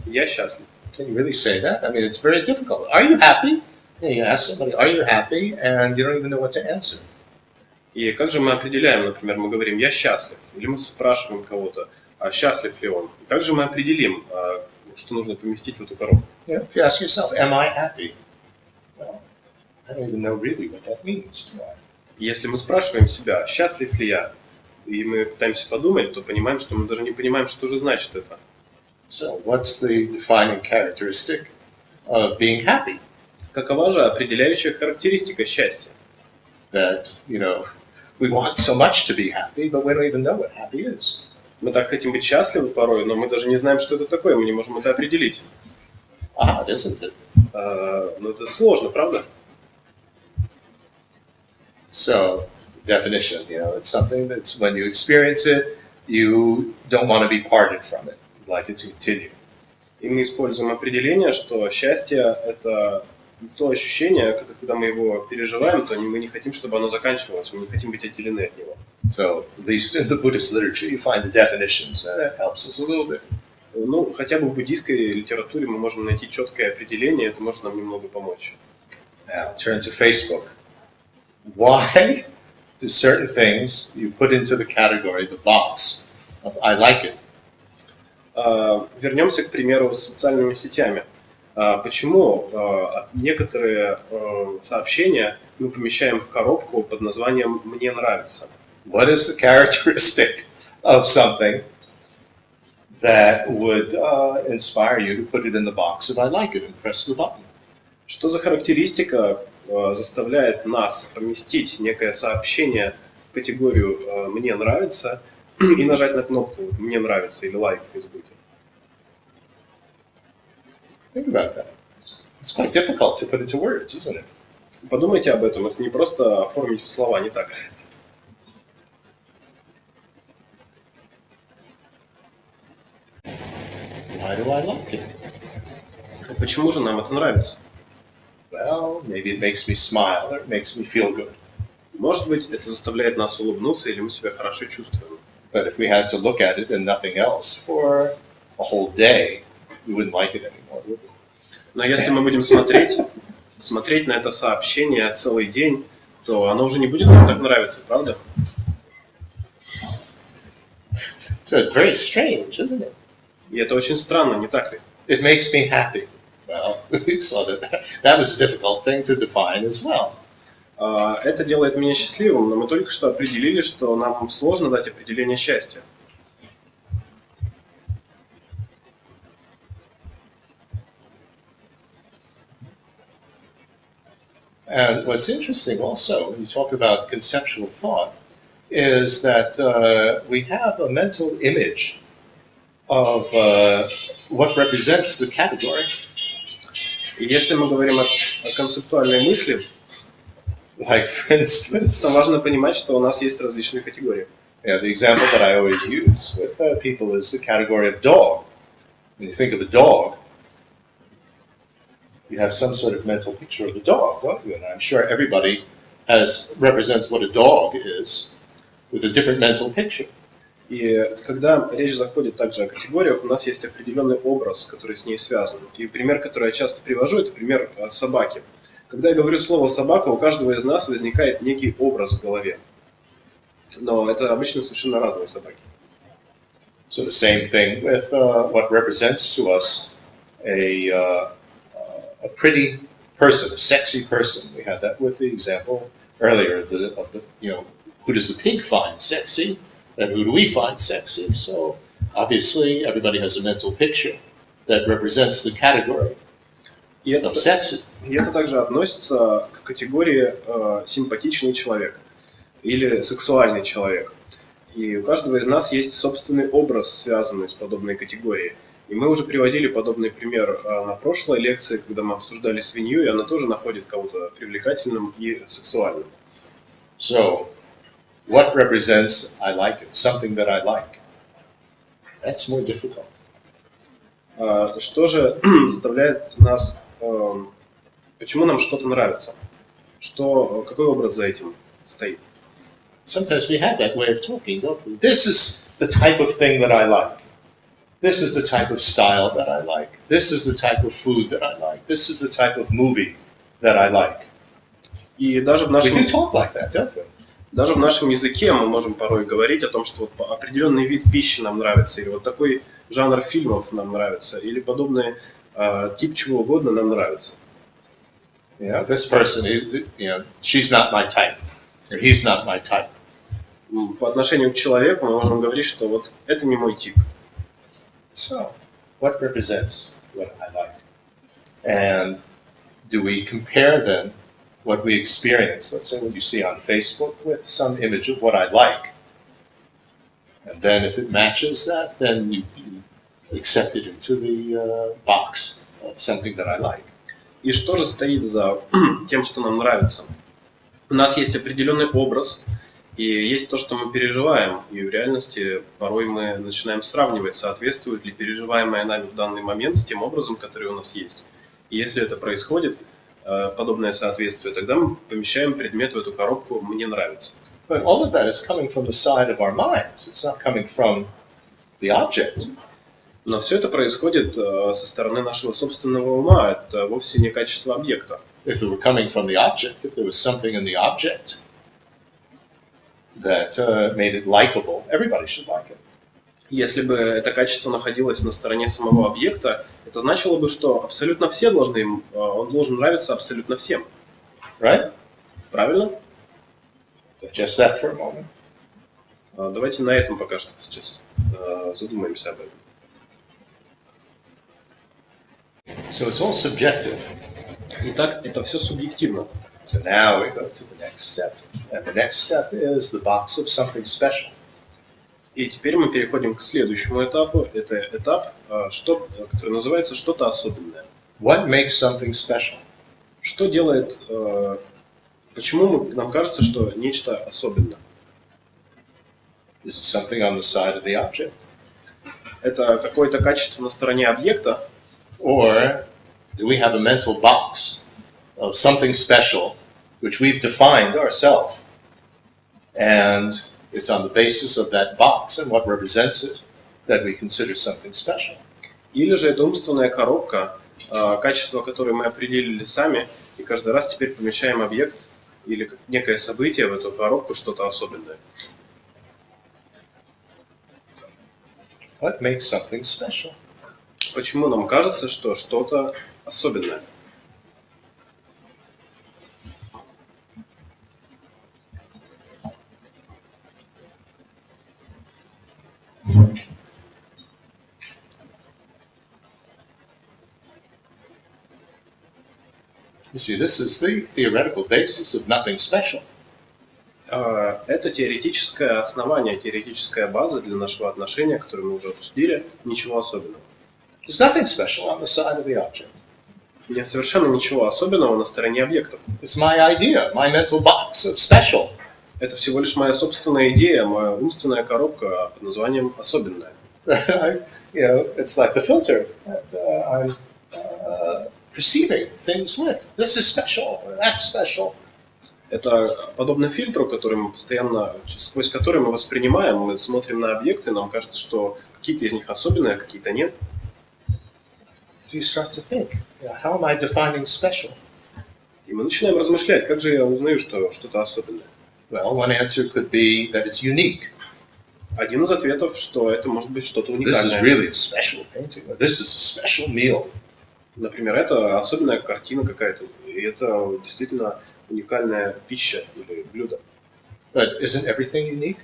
Я счастлив. Can you really say that? I mean, it's very difficult. Are you happy? You ask somebody, are you happy? And you don't even know what to answer. И как же мы определяем, например, мы говорим «я счастлив», или мы спрашиваем кого-то, а счастлив ли он? И как же мы определим, что нужно поместить в эту коробку? If you ask yourself, am I happy? Well, I don't even know really what that means. Если мы спрашиваем себя, счастлив ли я, и мы пытаемся подумать, то понимаем, что мы даже не понимаем, что же значит это. So, what's the defining characteristic of being happy? Какова же определяющая характеристика счастья? That, we want so much to be happy, but we don't even know what happy is. Мы так хотим быть счастливы порой, но мы даже не знаем, что это такое, мы не можем это определить. Isn't it? Но это сложно, правда? So, definition, it's something that's when you experience it, you don't want to be parted from it. You'd like it to continue. И мы используем определение, что счастье – это то ощущение, когда мы его переживаем, то мы не хотим, чтобы оно заканчивалось, мы не хотим быть отделены от него. So, at least in the Buddhist literature, you find the definitions. That helps us a little bit. Ну, хотя бы в буддийской литературе мы можем найти четкое определение, это может нам немного помочь. Now, turn to Facebook. Why do certain things you put into the category, the box of I like it? Вернемся, к примеру, с социальными сетями. Почему некоторые сообщения мы помещаем в коробку под названием «Мне нравится»? What is the characteristic of something that would inspire you to put it in the box of I like it and press the button? Что за характеристика заставляет нас поместить некое сообщение в категорию «Мне нравится» и нажать на кнопку «Мне нравится» или «Лайк» в Фейсбуке? Think about that. It's quite difficult to put into words, isn't it? Подумайте об этом, это не просто оформить в слова, не так? Why do I like it? Почему же нам это нравится? Well, maybe it makes me smile or it makes me feel good. Может быть, это заставляет нас улыбнуться, или мы себя хорошо чувствуем. But if we had to look at it and nothing else for a whole day, we wouldn't like it anymore, would we? Но если мы будем смотреть на это сообщение целый день, то оно уже не будет нам так нравиться, правда? So it's very strange, isn't it? И это очень странно, не так ли? It makes me happy. Well, we saw that was a difficult thing to define as well. Это делает меня счастливым, но мы только что определили, что нам сложно дать определение счастья. And what's interesting also, when you talk about conceptual thought, is that we have a mental image of what represents the category. И если мы говорим о концептуальной мысли, Like, for instance, то важно понимать, что у нас есть различные категории. the example that I always use with people is the category of dog. When you think of a dog, you have some sort of mental picture of a dog, don't you? And I'm sure everybody represents what a dog is with a different mental picture. И когда речь заходит также о категориях, у нас есть определенный образ, который с ней связан. И пример, который я часто привожу, это пример собаки. Когда я говорю слово «собака», у каждого из нас возникает некий образ в голове. Но это обычно совершенно разные собаки. So the same thing with what represents to us a pretty person, a sexy person. We had that with the example earlier of the who does the pig find sexy, and who do we find sexy? So obviously everybody has a mental picture that represents the category of sexy. И это также относится к категории симпатичный человек или сексуальный человек. И у каждого из нас есть собственный образ, связанный с подобной категорией. И мы уже приводили подобный пример на прошлой лекции, когда мы обсуждали свинью, и она тоже находит кого-то привлекательным и сексуальным. So, what represents I like it? Something that I like. That's more difficult. Что же заставляет нас... Почему нам что-то нравится? Какой образ за этим стоит? Sometimes we have that way of talking, don't we? This is the type of thing that I like. This is the type of style that I like. This is the type of food that I like. This is the type of movie that I like. И даже в We do talk like that, don't we? Даже в нашем языке мы можем порой говорить о том, что вот определенный вид пищи нам нравится, или вот такой жанр фильмов нам нравится, или подобный тип чего угодно нам нравится. This person, she's not my type, or he's not my type. По отношению к человеку мы можем говорить, что вот это не мой тип. So, what represents what I like? And do we compare then what we experience, let's say what you see on Facebook, with some image of what I like? And then if it matches that, then you accept it into the box of something that I like. И что же стоит за тем, что нам нравится? У нас есть определенный образ, и есть то, что мы переживаем. И в реальности порой мы начинаем сравнивать, соответствует ли переживаемое нами в данный момент с тем образом, который у нас есть. И если это происходит, подобное соответствие, тогда мы помещаем предмет в эту коробку «мне нравится». But all of that is coming from the side of our minds. It's not coming from the object. Но все это происходит со стороны нашего собственного ума. Это вовсе не качество объекта. If it were coming from the object, if there was something in the object that made it likable, everybody should like it. Если бы это качество находилось на стороне самого объекта, это значило бы, что абсолютно все должны, он должен нравиться абсолютно всем. Right? Правильно? Digest that for a moment. Давайте на этом пока что сейчас задумаемся об этом. So it's all subjective. Итак, это все субъективно. So now we go to the next step. And the next step is the box of something special. И теперь мы переходим к следующему этапу. Это этап, который называется «что-то особенное». What makes something special? Что делает... Почему нам кажется, что нечто особенное? Is it something on the side of the object? Это какое-то качество на стороне объекта? Or do we have a mental box of something special which we've defined ourselves? And it's on the basis of that box and what represents it that we consider something special. Или же это умственная коробка, качество которое мы определили сами, и каждый раз теперь помещаем объект или некое событие в эту коробку, что-то особенное. What makes something special? Почему нам кажется, что что-то особенное? You see, this is the theoretical basis of nothing special. Это теоретическое основание, теоретическая база для нашего отношения, которое мы уже обсудили. Ничего особенного. There's nothing special on the side of the object. Нет совершенно ничего особенного на стороне объектов. It's my idea, my mental box of special. Это всего лишь моя собственная идея, моя умственная коробка под названием «особенная». It's like the filter that I'm perceiving things with. This is special, that's special. Это подобно фильтру, который мы постоянно, сквозь который мы воспринимаем, мы смотрим на объекты, нам кажется, что какие-то из них особенные, а какие-то нет. You start to think, how am I defining special? И мы начинаем размышлять, как же я узнаю, что что-то особенное. Well, one answer could be that it's unique. Один из ответов, что это может быть что-то This is уникальное. really a special painting. Or this is a special meal. Например, это особенная картина какая-то, и это действительно уникальная пища или блюдо. But isn't everything unique?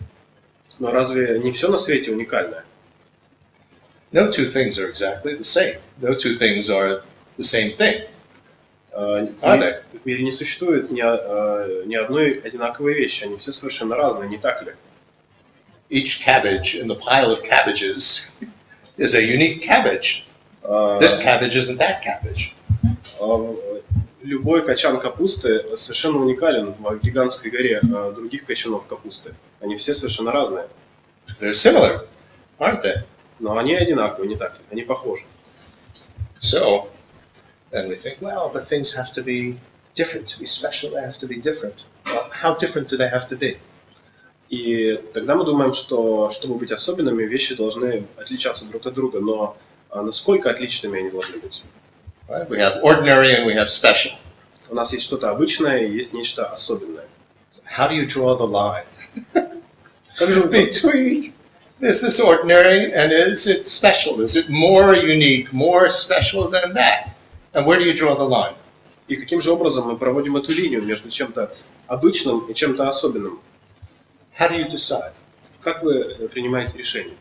Но разве не все на свете уникальное? No two things are exactly the same. No two things are the same thing. В мире не существует ни одной одинаковой вещи, они все совершенно разные, не так ли? Each cabbage in the pile of cabbages is a unique cabbage. This cabbage isn't that cabbage. Любой качан капусты совершенно уникален в гигантской горе других качанов капусты. Они все совершенно разные. They're similar, aren't they? Но они одинаковые, не так ли? Они похожи. So, then we think, well, but things have to be different, to be special, they have to be different. Well, how different do they have to be? И тогда мы думаем, что чтобы быть особенными, вещи должны отличаться друг от друга. Но насколько отличными они должны быть? Right? We have ordinary and we have special. У нас есть что-то обычное и есть нечто особенное. How do you draw the line Как же вы... between is this ordinary and is it special? Is it more unique, more special than that? And where do you draw the line? И каким же образом мы проводим эту линию между чем-то обычным и чем-то особенным? How do you decide? Как вы принимаете решение?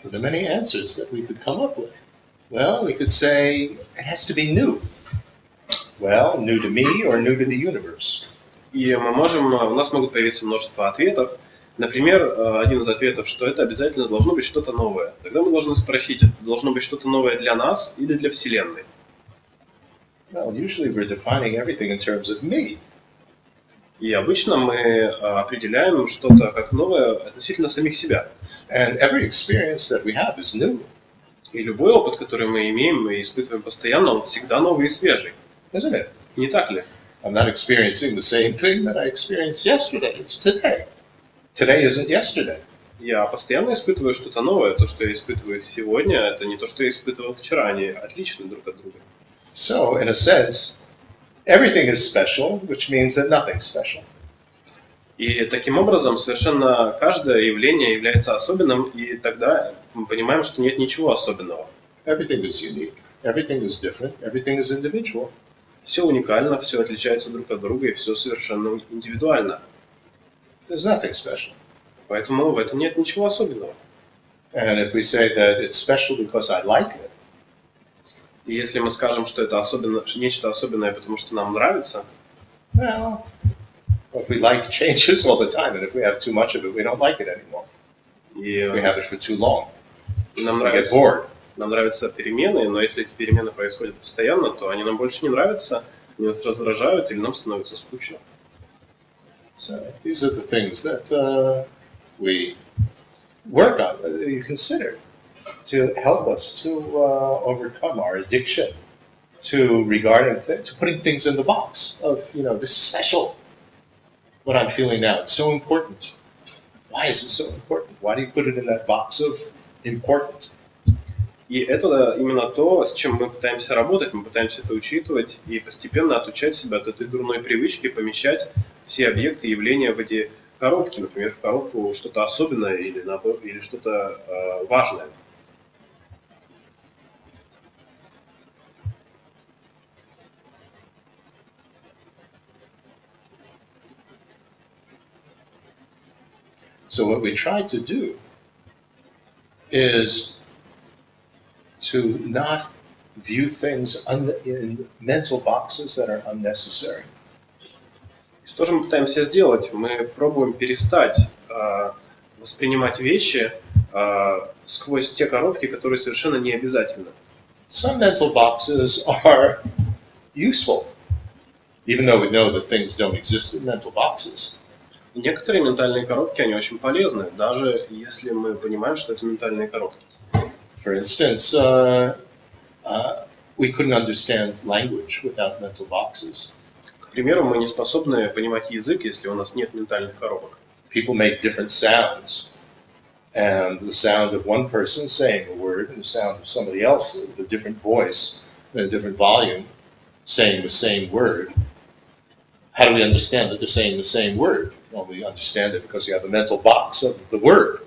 So there are many answers that we could come up with. Well, we could say it has to be new. Well, new to me or new to the universe. И у нас могут появиться множество ответов. Например, один из ответов, что это обязательно должно быть что-то новое. Тогда мы должны спросить, это должно быть что-то новое для нас или для Вселенной? Well, usually we're defining everything in terms of me. И обычно мы определяем что-то как новое относительно самих себя. And every experience that we have is new. И любой опыт, который мы имеем и испытываем постоянно, он всегда новый и свежий. Isn't it? Не так ли? I'm not experiencing the same thing that I experienced yesterday. It's today. Today isn't yesterday. Я постоянно испытываю что-то новое. То, что я испытываю сегодня, это не то, что я испытывал вчера. Они отличны друг от друга. So, in a sense, everything is special, which means that nothing's special. И таким образом совершенно каждое явление является особенным, и тогда мы понимаем, что нет ничего особенного. Everything is unique. Everything is different. Everything is individual. Все уникально, все отличается друг от друга, и все совершенно индивидуально. There's nothing special. Поэтому в этом нет ничего особенного. And if we say that it's special because I like it, И если мы скажем, что это нечто особенное, потому что нам нравится, well, what we like changes all the time, and if we have too much of it, we don't like it anymore. и If we have it for too long, нам we get нравится, bored. нам нравятся перемены, но если эти перемены происходят постоянно, то они нам больше не нравятся, они нас раздражают или нам становится скучно. So these are the things that we work on, you consider, to help us to overcome our addiction to putting things in the box of, this is special. What I'm feeling now, it's so important. Why is it so important? Why do you put it in that box of important? И это именно то, с чем мы пытаемся работать, мы пытаемся это учитывать и постепенно отучать себя от этой дурной привычки помещать все объекты, явления в эти коробки, например, в коробку что-то особенное или что-то важное. So what we try to do is to not view things in mental boxes that are unnecessary. Что же мы пытаемся сделать? Мы пробуем перестать воспринимать вещи сквозь те коробки, которые совершенно не обязательны. Some mental boxes are useful, even though we know that things don't exist in mental boxes. И некоторые ментальные коробки, они очень полезны, даже если мы понимаем, что это ментальные коробки. For instance, we couldn't understand language without mental boxes. К примеру, мы не способны понимать язык, если у нас нет ментальных коробок. People make different sounds, and the sound of one person saying a word and the sound of somebody else with a different voice and a different volume saying the same word. How do we understand that they're saying the same word? Well, we understand it because you have a mental box of the word.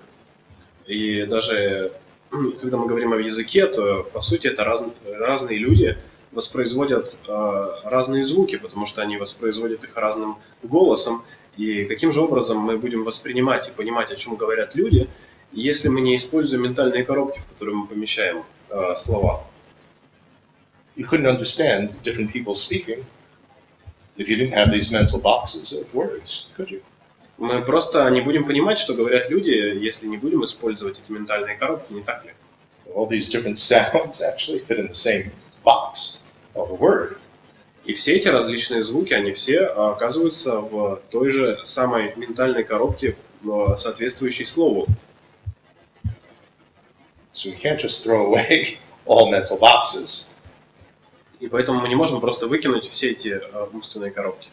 И даже когда мы говорим о языке, то по сути это разные люди воспроизводят разные звуки, потому что они воспроизводят их разным голосом. И каким же образом мы будем воспринимать и понимать, о чем говорят люди, если мы не используем ментальные коробки, в которые мы помещаем слова? You couldn't understand different people speaking if you didn't have these mental boxes of words, could you? Мы просто не будем понимать, что говорят люди, если не будем использовать эти ментальные коробки, не так ли? All these different sounds actually fit in the same box of a word. И все эти различные звуки, они все оказываются в той же самой ментальной коробке, соответствующей слову. So we can't just throw away all mental boxes. И поэтому мы не можем просто выкинуть все эти умственные коробки.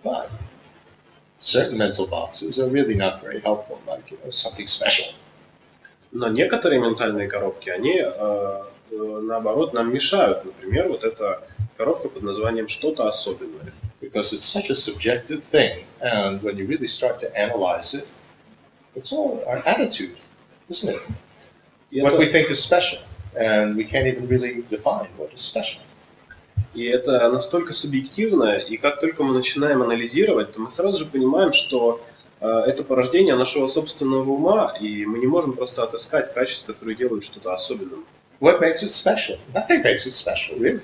But certain mental boxes are really not very helpful, like something special. Но некоторые ментальные коробки, они наоборот нам мешают. Например, вот эта коробка под названием «что-то особенное». Because it's such a subjective thing, and when you really start to analyze it, it's all our attitude, isn't it? What we think is special, and we can't even really define what is special. И это настолько субъективно, и как только мы начинаем анализировать, то мы сразу же понимаем, что это порождение нашего собственного ума, и мы не можем просто отыскать качества, которые делают что-то особенным. What makes it special? Nothing makes it special, really.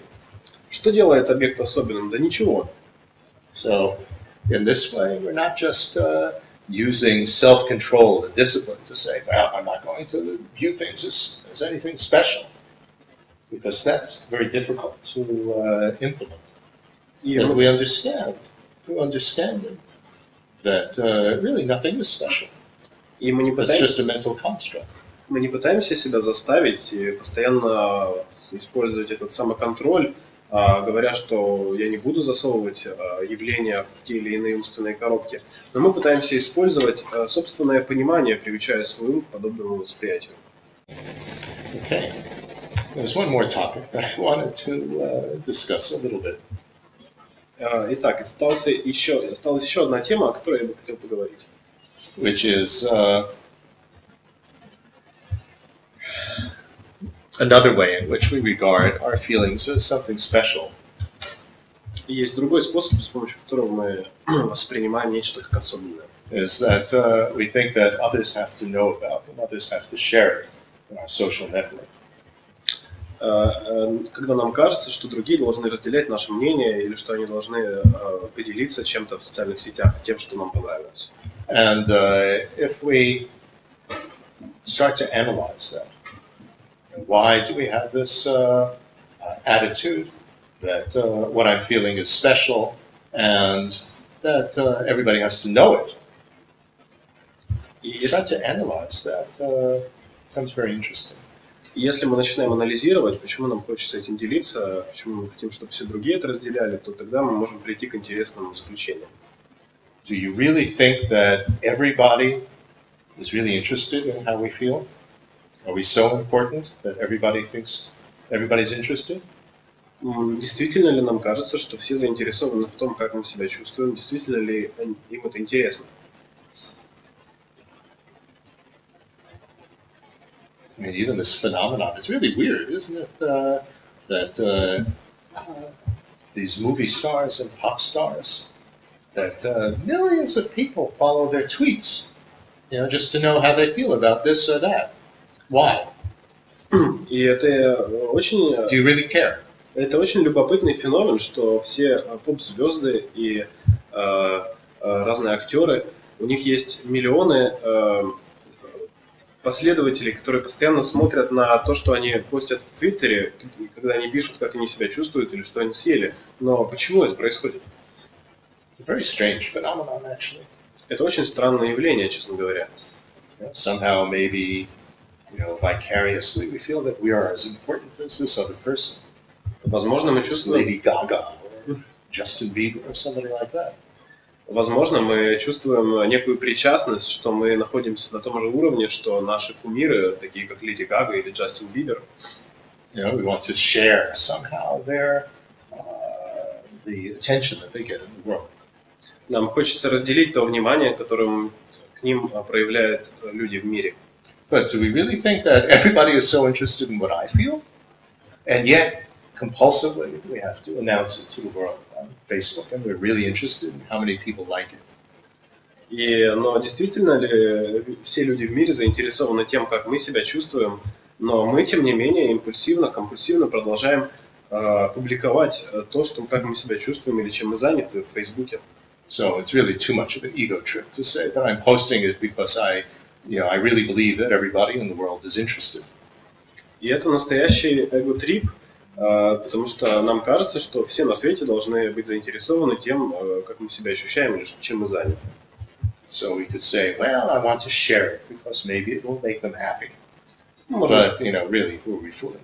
Что делает объект особенным? Да ничего. So, in this way, we're not just using self-control and discipline to say, well, I'm not going to view things as anything special, because that's very difficult to implement. And we understand, through understanding, that really nothing is special. И мы не It's just a mental construct. Мы не пытаемся себя заставить и постоянно использовать этот самоконтроль, говоря, что я не буду засовывать явления в те или иные умственные коробки. Но мы пытаемся использовать собственное понимание, приучая свой ум к подобному восприятию. Okay. There's one more topic that I wanted to discuss a little bit. Итак, осталась еще одна тема, о которой я бы хотел поговорить. Which is another way in which we regard our feelings as something special. И есть другой способ, с помощью которого мы воспринимаем нечто как особенное. Is that we think that others have to know about and others have to share it in our social network. Когда нам кажется, что другие должны разделять наше мнение или что они должны поделиться чем-то в социальных сетях, тем, что нам понравилось. And if we start to analyze that, why do we have this attitude that what I'm feeling is special and that everybody has to know it? Start to analyze that. Sounds very interesting. Если мы начинаем анализировать, почему нам хочется этим делиться, почему мы хотим, чтобы все другие это разделяли, то тогда мы можем прийти к интересному заключению. Do you really think that everybody is really interested in how we feel? Are we so important that everybody thinks everybody's interested? Действительно ли нам кажется, что все заинтересованы в том, как мы себя чувствуем? Действительно ли им это интересно? I mean, even this phenomenon, it's really weird, isn't it? That these movie stars and pop stars, that millions of people follow their tweets, just to know how they feel about this or that. Why? И это очень... Do you really care? Это очень любопытный феномен, что все поп-звезды и разные актеры, у них есть миллионы последователей, которые постоянно смотрят на то, что они постят в Твиттере, когда они пишут, как они себя чувствуют или что они съели. Но почему это происходит? Very strange phenomenon, actually. Это очень странное явление, честно говоря. Somehow, maybe, vicariously, we feel that we are as important as this other person. Возможно, мы чувствуем... Lady Gaga or Justin Bieber or somebody like that. Возможно, мы чувствуем некую причастность, что мы находимся на том же уровне, что наши кумиры, такие как Леди Гага или Джастин Бибер. We want to share somehow the attention that they get in the world. Нам хочется разделить то внимание, которым к ним проявляют люди в мире. But do we really think that everybody is so interested in what I feel? And yet, compulsively, we have to announce it to the world on Facebook, and we're really interested in how many people like it. Но действительно ли все люди в мире заинтересованы тем, как мы себя чувствуем, но мы, тем не менее, импульсивно, компульсивно продолжаем публиковать то, как мы себя чувствуем или чем мы заняты в Фейсбуке. So it's really too much of an ego trip to say that I'm posting it because I really believe that everybody in the world is interested. И это настоящий эго-трип, потому что нам кажется, что все на свете должны быть заинтересованы тем, как мы себя ощущаем или чем мы заняты. So we could say, well, I want to share it because maybe it will make them happy. But, really, who are we fooling?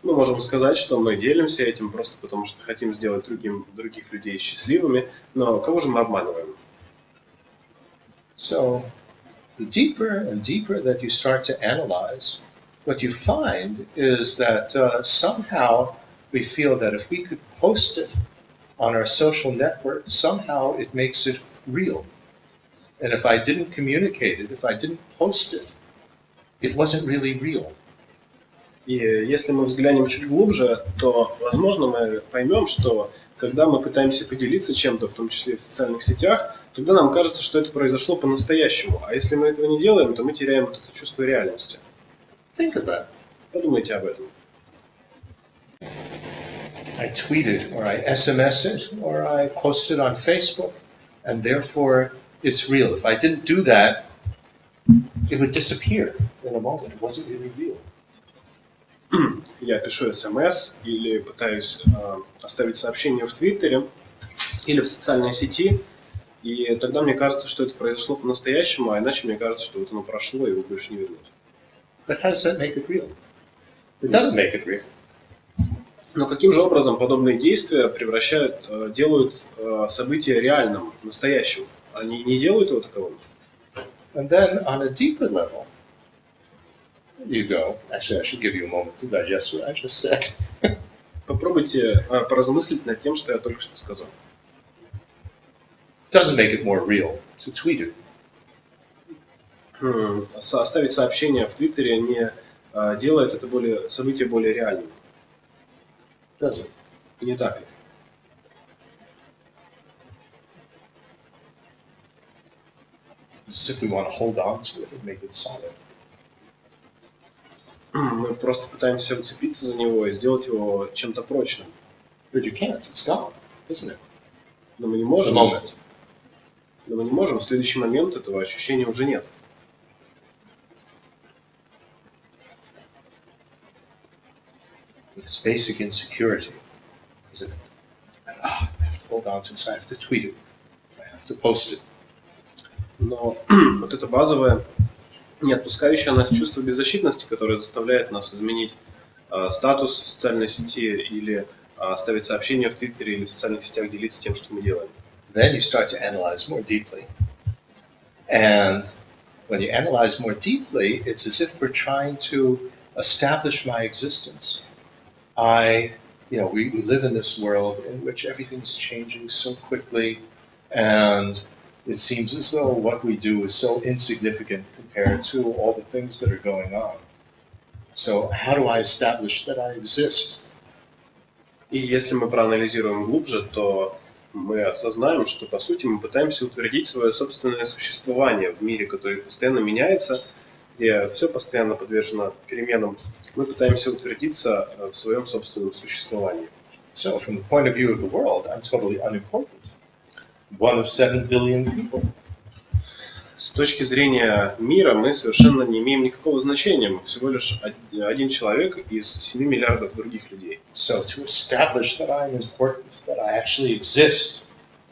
Мы можем сказать, что мы делимся этим просто потому, что хотим сделать других людей счастливыми, но кого же мы обманываем? So, the deeper and deeper that you start to analyze, what you find is that somehow we feel that if we could post it on our social network, somehow it makes it real. And if I didn't communicate it, if I didn't post it, it wasn't really real. И если мы взглянем чуть глубже, то, возможно, мы поймем, что Когда мы пытаемся поделиться чем-то, в том числе и в социальных сетях, тогда нам кажется, что это произошло по-настоящему. А если мы этого не делаем, то мы теряем вот это чувство реальности. Think of that. Подумайте об этом. I tweeted, or I SMS it, or I posted on Facebook, and therefore it's real. If I didn't do that, it would disappear in a moment. It wasn't really real. Я пишу смс или пытаюсь оставить сообщение в Твиттере или в социальной сети, и тогда мне кажется, что это произошло по-настоящему, а иначе мне кажется, что вот оно прошло, и его больше не вернуть. But how does that make it real? It doesn't make it real. Но каким же образом подобные действия делают событие реальным, настоящим? Они не делают его таковым? And then on a deeper level, you go, actually I should give you a moment to digest what I just said. Попробуйте поразмыслить над тем, что я только что сказал. It doesn't make it more real to tweet it. Оставить сообщение в Твиттере не делает это событие более реальным. Does it? Не так ли? As if we want to hold on to it and make it solid. Мы просто пытаемся уцепиться за него и сделать его чем-то прочным. But you can't. It's gone, isn't it? Но мы не The можем. moment. Но мы не можем. В следующий момент этого ощущения уже нет. It's basic insecurity, isn't it? And, I have to hold on to it, so I have to tweet it. I have to post it. Но вот это базовое, не отпускающее нас чувство беззащитности, которое заставляет нас изменить статус в социальной сети или ставить сообщения в Твиттере или в социальных сетях, делиться тем, что мы делаем. Then you start to analyze more deeply. And when you analyze more deeply, it's as if we're trying to establish my existence. We live in this world in which everything's changing so quickly, and it seems as though what we do is so insignificant compared to all the things that are going on. So how do I establish that I exist? И если мы проанализируем глубже, то мы осознаем, что по сути мы пытаемся утвердить свое собственное существование в мире, который постоянно меняется, где все постоянно подвержено переменам. Мы пытаемся утвердиться в своем собственном существовании. So from the point of view of the world, I'm totally unimportant. One of 7 billion people. С точки зрения мира мы совершенно не имеем никакого значения. Мы всего лишь один человек из 7 миллиардов других людей. So to establish that I'm important, that I actually exist,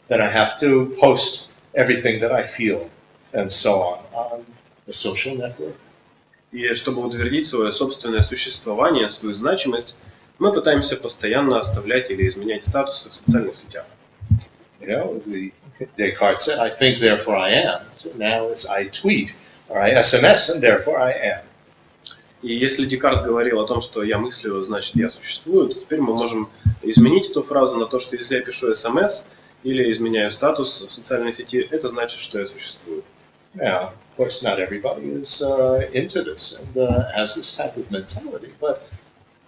then I have to post everything that I feel and so on a social network. И чтобы утвердить свое собственное существование, свою значимость, мы пытаемся постоянно оставлять или изменять статусы в социальных сетях. Descartes said, I think, therefore I am. So now it's I tweet, or I SMS, and therefore I am. И если Декарт говорил о том, что я мыслю, значит я существую, то теперь мы можем изменить эту фразу на то, что если я пишу СМС или изменяю статус в социальной сети, это значит, что я существую. Now, of course, not everybody is into this and has this type of mentality, but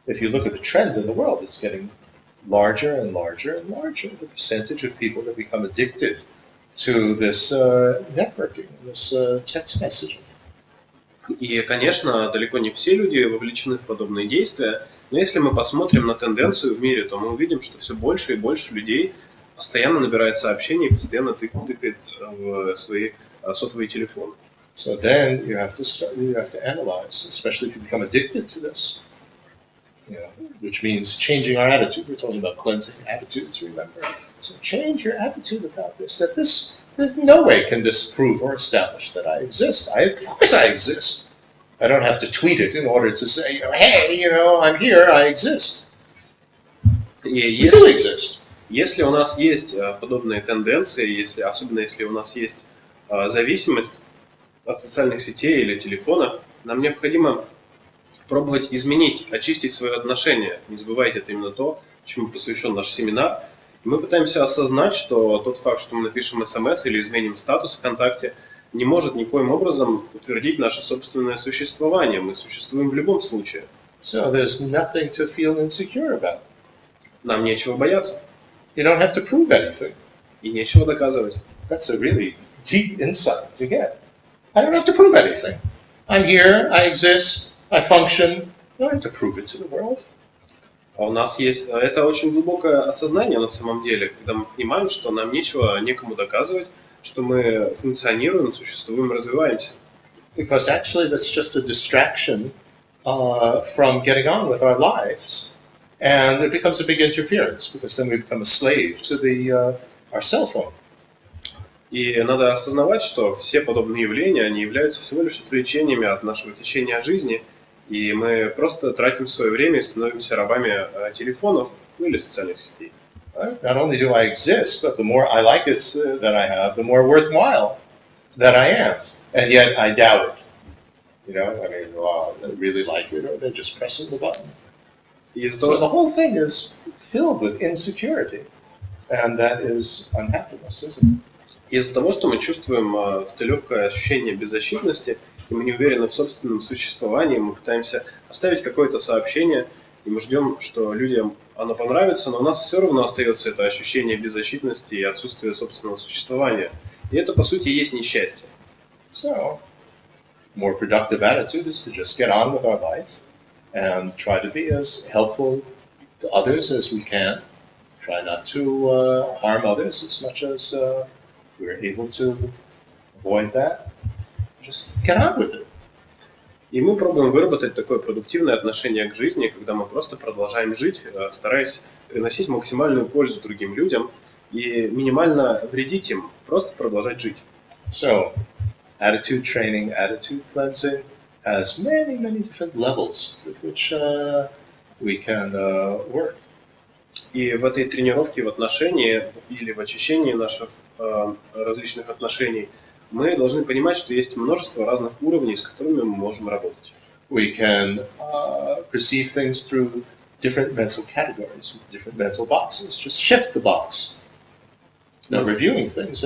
if you look at the trend in the world, it's getting larger and larger and larger, the percentage of people that become addicted to this networking, this text messaging. И, конечно, далеко не все люди вовлечены в подобные действия, но если мы посмотрим на тенденцию в мире, то мы увидим, что все больше и больше людей постоянно набирает сообщения и постоянно тыкает в свои сотовые телефоны. So then you have to analyze, especially if you become addicted to this. Which means changing our attitude. We're talking about cleansing attitudes, remember? So change your attitude about this, that there's no way can this prove or establish that I exist. Of course I exist. I don't have to tweet it in order to say, hey, I'm here, I exist. We do exist. Если у нас есть подобные тенденции, особенно если у нас есть зависимость от социальных сетей или телефона, нам необходимо пробовать изменить, очистить свое отношение. Не забывайте, это именно то, чему посвящен наш семинар. И мы пытаемся осознать, что тот факт, что мы напишем СМС или изменим статус ВКонтакте, не может никоим образом утвердить наше собственное существование. Мы существуем в любом случае. So there's nothing to feel insecure about. Нам нечего бояться. You don't have to prove anything. И нечего доказывать. That's a really deep insight to get. I don't have to prove anything. I'm here, I exist, I function. I don't have to prove it to the world. А у нас есть... Это очень глубокое осознание на самом деле, когда мы понимаем, что нам нечего некому доказывать, что мы функционируем, существуем, развиваемся. Because actually that's just a distraction from getting on with our lives. And it becomes a big interference, because then we become a slave to our cell phone. И надо осознавать, что все подобные явления, они являются всего лишь отвлечениями от нашего течения жизни, и мы просто тратим свое время и становимся рабами телефонов или социальных сетей. Not only do I exist, but the more I like it that I have, the more worthwhile that I am. And yet I doubt it. You know, I mean, they really like it, or they're just pressing the button. So the whole thing is filled with insecurity, and that is unhappiness, isn't it? Из-за того, что мы чувствуем это легкое ощущение беззащитности, и мы не уверены в собственном существовании, мы пытаемся оставить какое-то сообщение, и мы ждем, что людям оно понравится, но у нас все равно остается это ощущение беззащитности и отсутствие собственного существования. И это, по сути, и есть несчастье. So, more productive attitude is to just get on with our life and try to be as helpful to others as we can. Try not to harm others as much as we're able to avoid that. Just get on with it. И мы пробуем выработать такое продуктивное отношение к жизни, когда мы просто продолжаем жить, стараясь приносить максимальную пользу другим людям и минимально вредить им, просто продолжать жить. So, attitude training, attitude cleansing has many, many different levels with which we can work. И в этой тренировке в отношении или в очищении наших различных отношений мы должны понимать, что есть множество разных уровней, с которыми мы можем работать. We can perceive things through different mental categories, different mental boxes. Just shift the box. Now, reviewing things,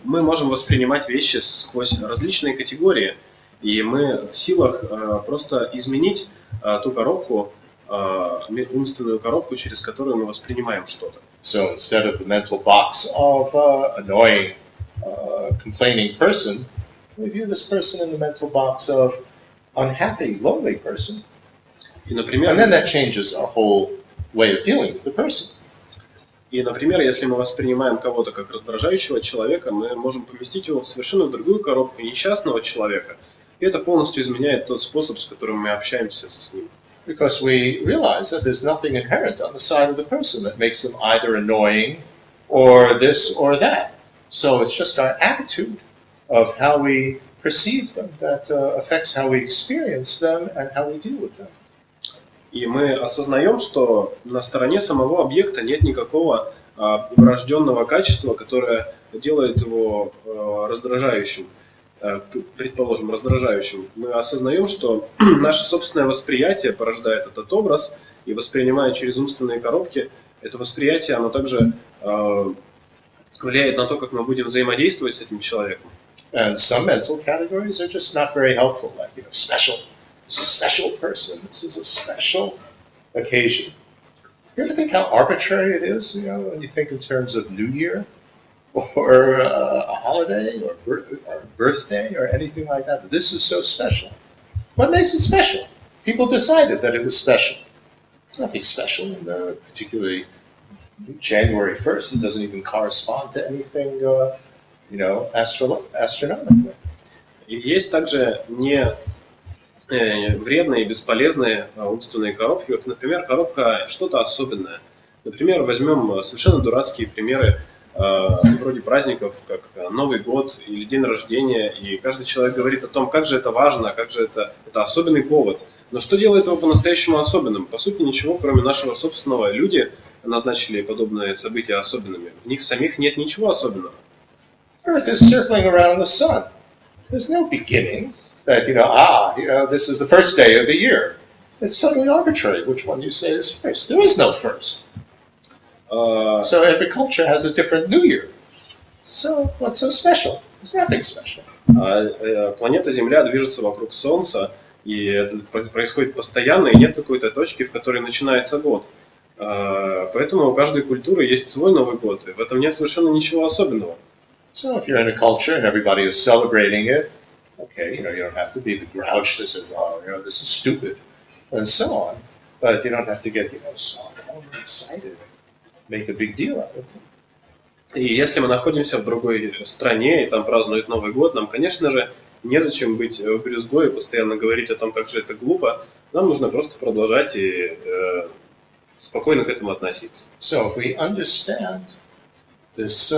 Мы можем воспринимать вещи сквозь различные категории, и мы в силах просто изменить ту коробку, умственную коробку, через которую мы воспринимаем что-то. So instead of the mental box of annoying, complaining person, we view this person in the mental box of unhappy, lonely person. И, например, and then that changes our whole way of dealing with the person. И, например, если мы воспринимаем кого-то как раздражающего человека, мы можем поместить его в совершенно другую коробку несчастного человека, и это полностью изменяет тот способ, с которым мы общаемся с ним. Because we realize that there's nothing inherent on the side of the person that makes them either annoying or this or that. So it's just our attitude of how we perceive them that affects how we experience them and how we deal with them. И мы осознаем, что на стороне самого объекта нет никакого врожденного качества, которое делает его раздражающим, предположим, раздражающим. Мы осознаем, что наше собственное восприятие порождает этот образ, и воспринимая через умственные коробки, это восприятие, оно также влияет на то, как мы будем взаимодействовать с этим человеком. And some mental categories are just not very helpful, like, special. This is a special person. This is a special occasion. You ever think how arbitrary it is, when you think in terms of New Year or a holiday or birthday or anything like that? This is so special. What makes it special? People decided that it was special. There's nothing special in there, particularly January 1st. It doesn't even correspond to anything, astronomically. И есть также вредные и бесполезные умственные коробки, как, например, коробка «что-то особенное». Например, возьмем совершенно дурацкие примеры вроде праздников, как Новый год или день рождения, и каждый человек говорит о том, как же это важно, как же это особенный повод. Но что делает его по-настоящему особенным? По сути, ничего, кроме нашего собственного. Люди назначили подобные события особенными. В них самих нет ничего особенного. Earth is circling around the sun. There's no beginning. That, this is the first day of the year. It's totally arbitrary which one you say is first. There is no first. So every culture has a different New Year. So what's so special? There's nothing special. Планета Земля движется вокруг Солнца, и это происходит постоянно, и нет какой-то точки, в которой начинается год. Поэтому у каждой культуры есть свой Новый год, и в этом нет совершенно ничего особенного. So if you're in a culture and everybody is celebrating it, okay, you don't have to be the grouch that says, oh, this is stupid, and so on. But you don't have to get, so excited, make a big deal out of it. И если мы находимся в другой стране, и там празднуют Новый год, нам, конечно же, незачем быть брюзгой и постоянно говорить о том, как же это глупо. Нам нужно просто продолжать и спокойно к этому относиться. So if we understand this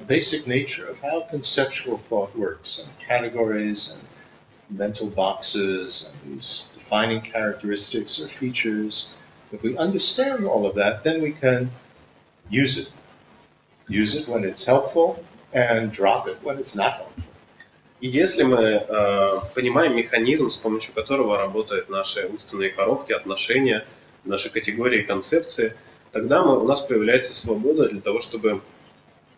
basic nature of how conceptual thought works, and categories and mental boxes and these defining characteristics or features, if we understand all of that, then we can use it. Use it when it's helpful and drop it when it's not helpful. И если мы понимаем механизм, с помощью которого работают наши умственные коробки, отношения, наши категории, концепции, тогда у нас появляется свобода для того, чтобы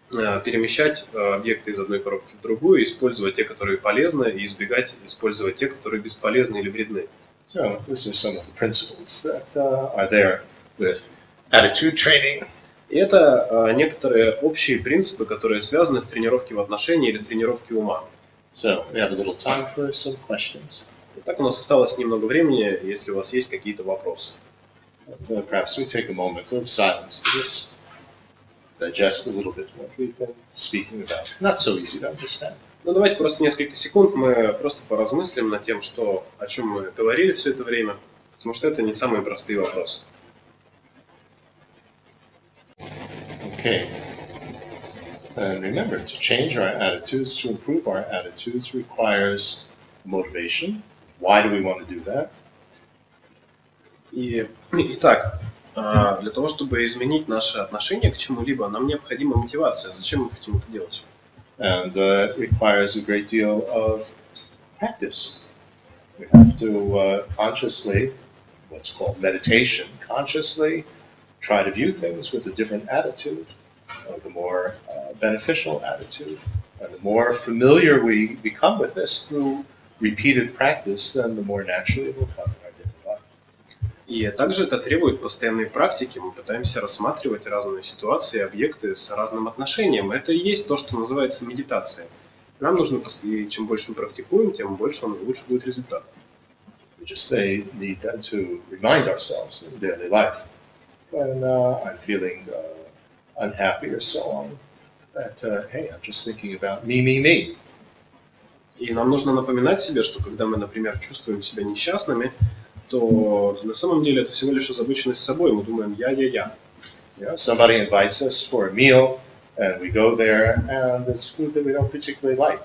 перемещать объекты из одной коробки в другую, использовать те, которые полезны, и избегать использовать те, которые бесполезны или вредны. So this is some of the principles that are there with attitude training. И это некоторые общие принципы, которые связаны в тренировке в отношении или тренировке ума. So we have a little time for some questions. Итак, у нас осталось немного времени, если у вас есть какие-то вопросы. But, perhaps we take a moment of silence to just digest a little bit what we've been speaking about. Not so easy to understand. Ну, давайте просто несколько секунд мы просто поразмыслим над тем, о чем мы говорили все это время, потому что это не самые простые вопросы. Okay. And remember, to change our attitudes, to improve our attitudes, requires motivation. Why do we want to do that? Итак, для того, чтобы изменить наше отношение к чему-либо, нам необходима мотивация. Зачем мы хотим это делать? And it requires a great deal of practice. We have to consciously, what's called meditation, consciously try to view things with a different attitude, the more beneficial attitude. And the more familiar we become with this through repeated practice, then the more naturally it will come in our daily life. И также это требует постоянной практики. Мы пытаемся рассматривать разные ситуации, объекты с разным отношением. Это и есть то, что называется медитацией. Нам нужно, и чем больше мы практикуем, тем лучше будет результат. We just need to remind ourselves in daily life when I'm feeling unhappy or so on, that, hey, I'm just thinking about me. И нам нужно напоминать себе, что когда мы, например, чувствуем себя несчастными, то на самом деле это всего лишь озабоченность собой. Мы думаем «я». Somebody invites us for a meal, and we go there, and it's food that we don't particularly like.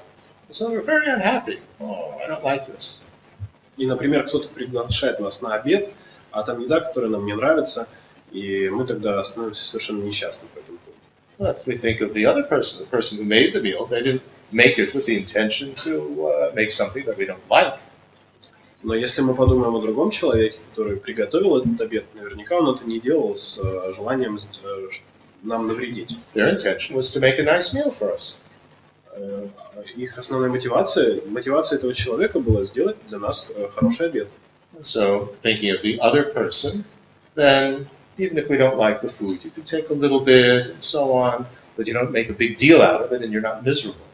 So we're very unhappy. Oh, I don't like this. И, например, кто-то приглашает нас на обед, а там еда, которая нам не нравится, и мы тогда становимся совершенно несчастны по этому поводу. But we think of the other person, the person who made the meal. They didn't make it with the intention to make something that we don't like. Но если мы подумаем о другом человеке, который приготовил этот обед, наверняка он это не делал с желанием нам навредить. Their intention was to make a nice meal for us. Их основная мотивация этого человека была сделать для нас хороший обед. So, thinking of the other person, then even if we don't like the food, you can take a little bit and so on, but you don't make a big deal out of it and you're not miserable.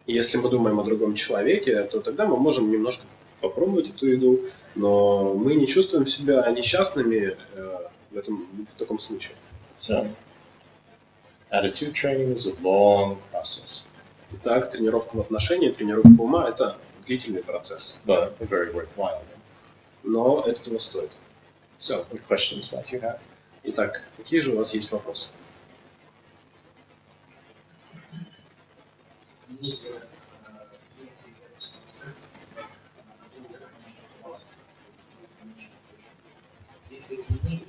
И если мы думаем о другом человеке, то тогда мы можем немножко попробовать эту еду, но мы не чувствуем себя несчастными в таком случае. So, attitude training is a long process. Итак, тренировка в отношении, тренировка ума – это длительный процесс. But a very worthwhile one. Но это того стоит. So, what questions might you have? Итак, какие же у вас есть вопросы? Если мы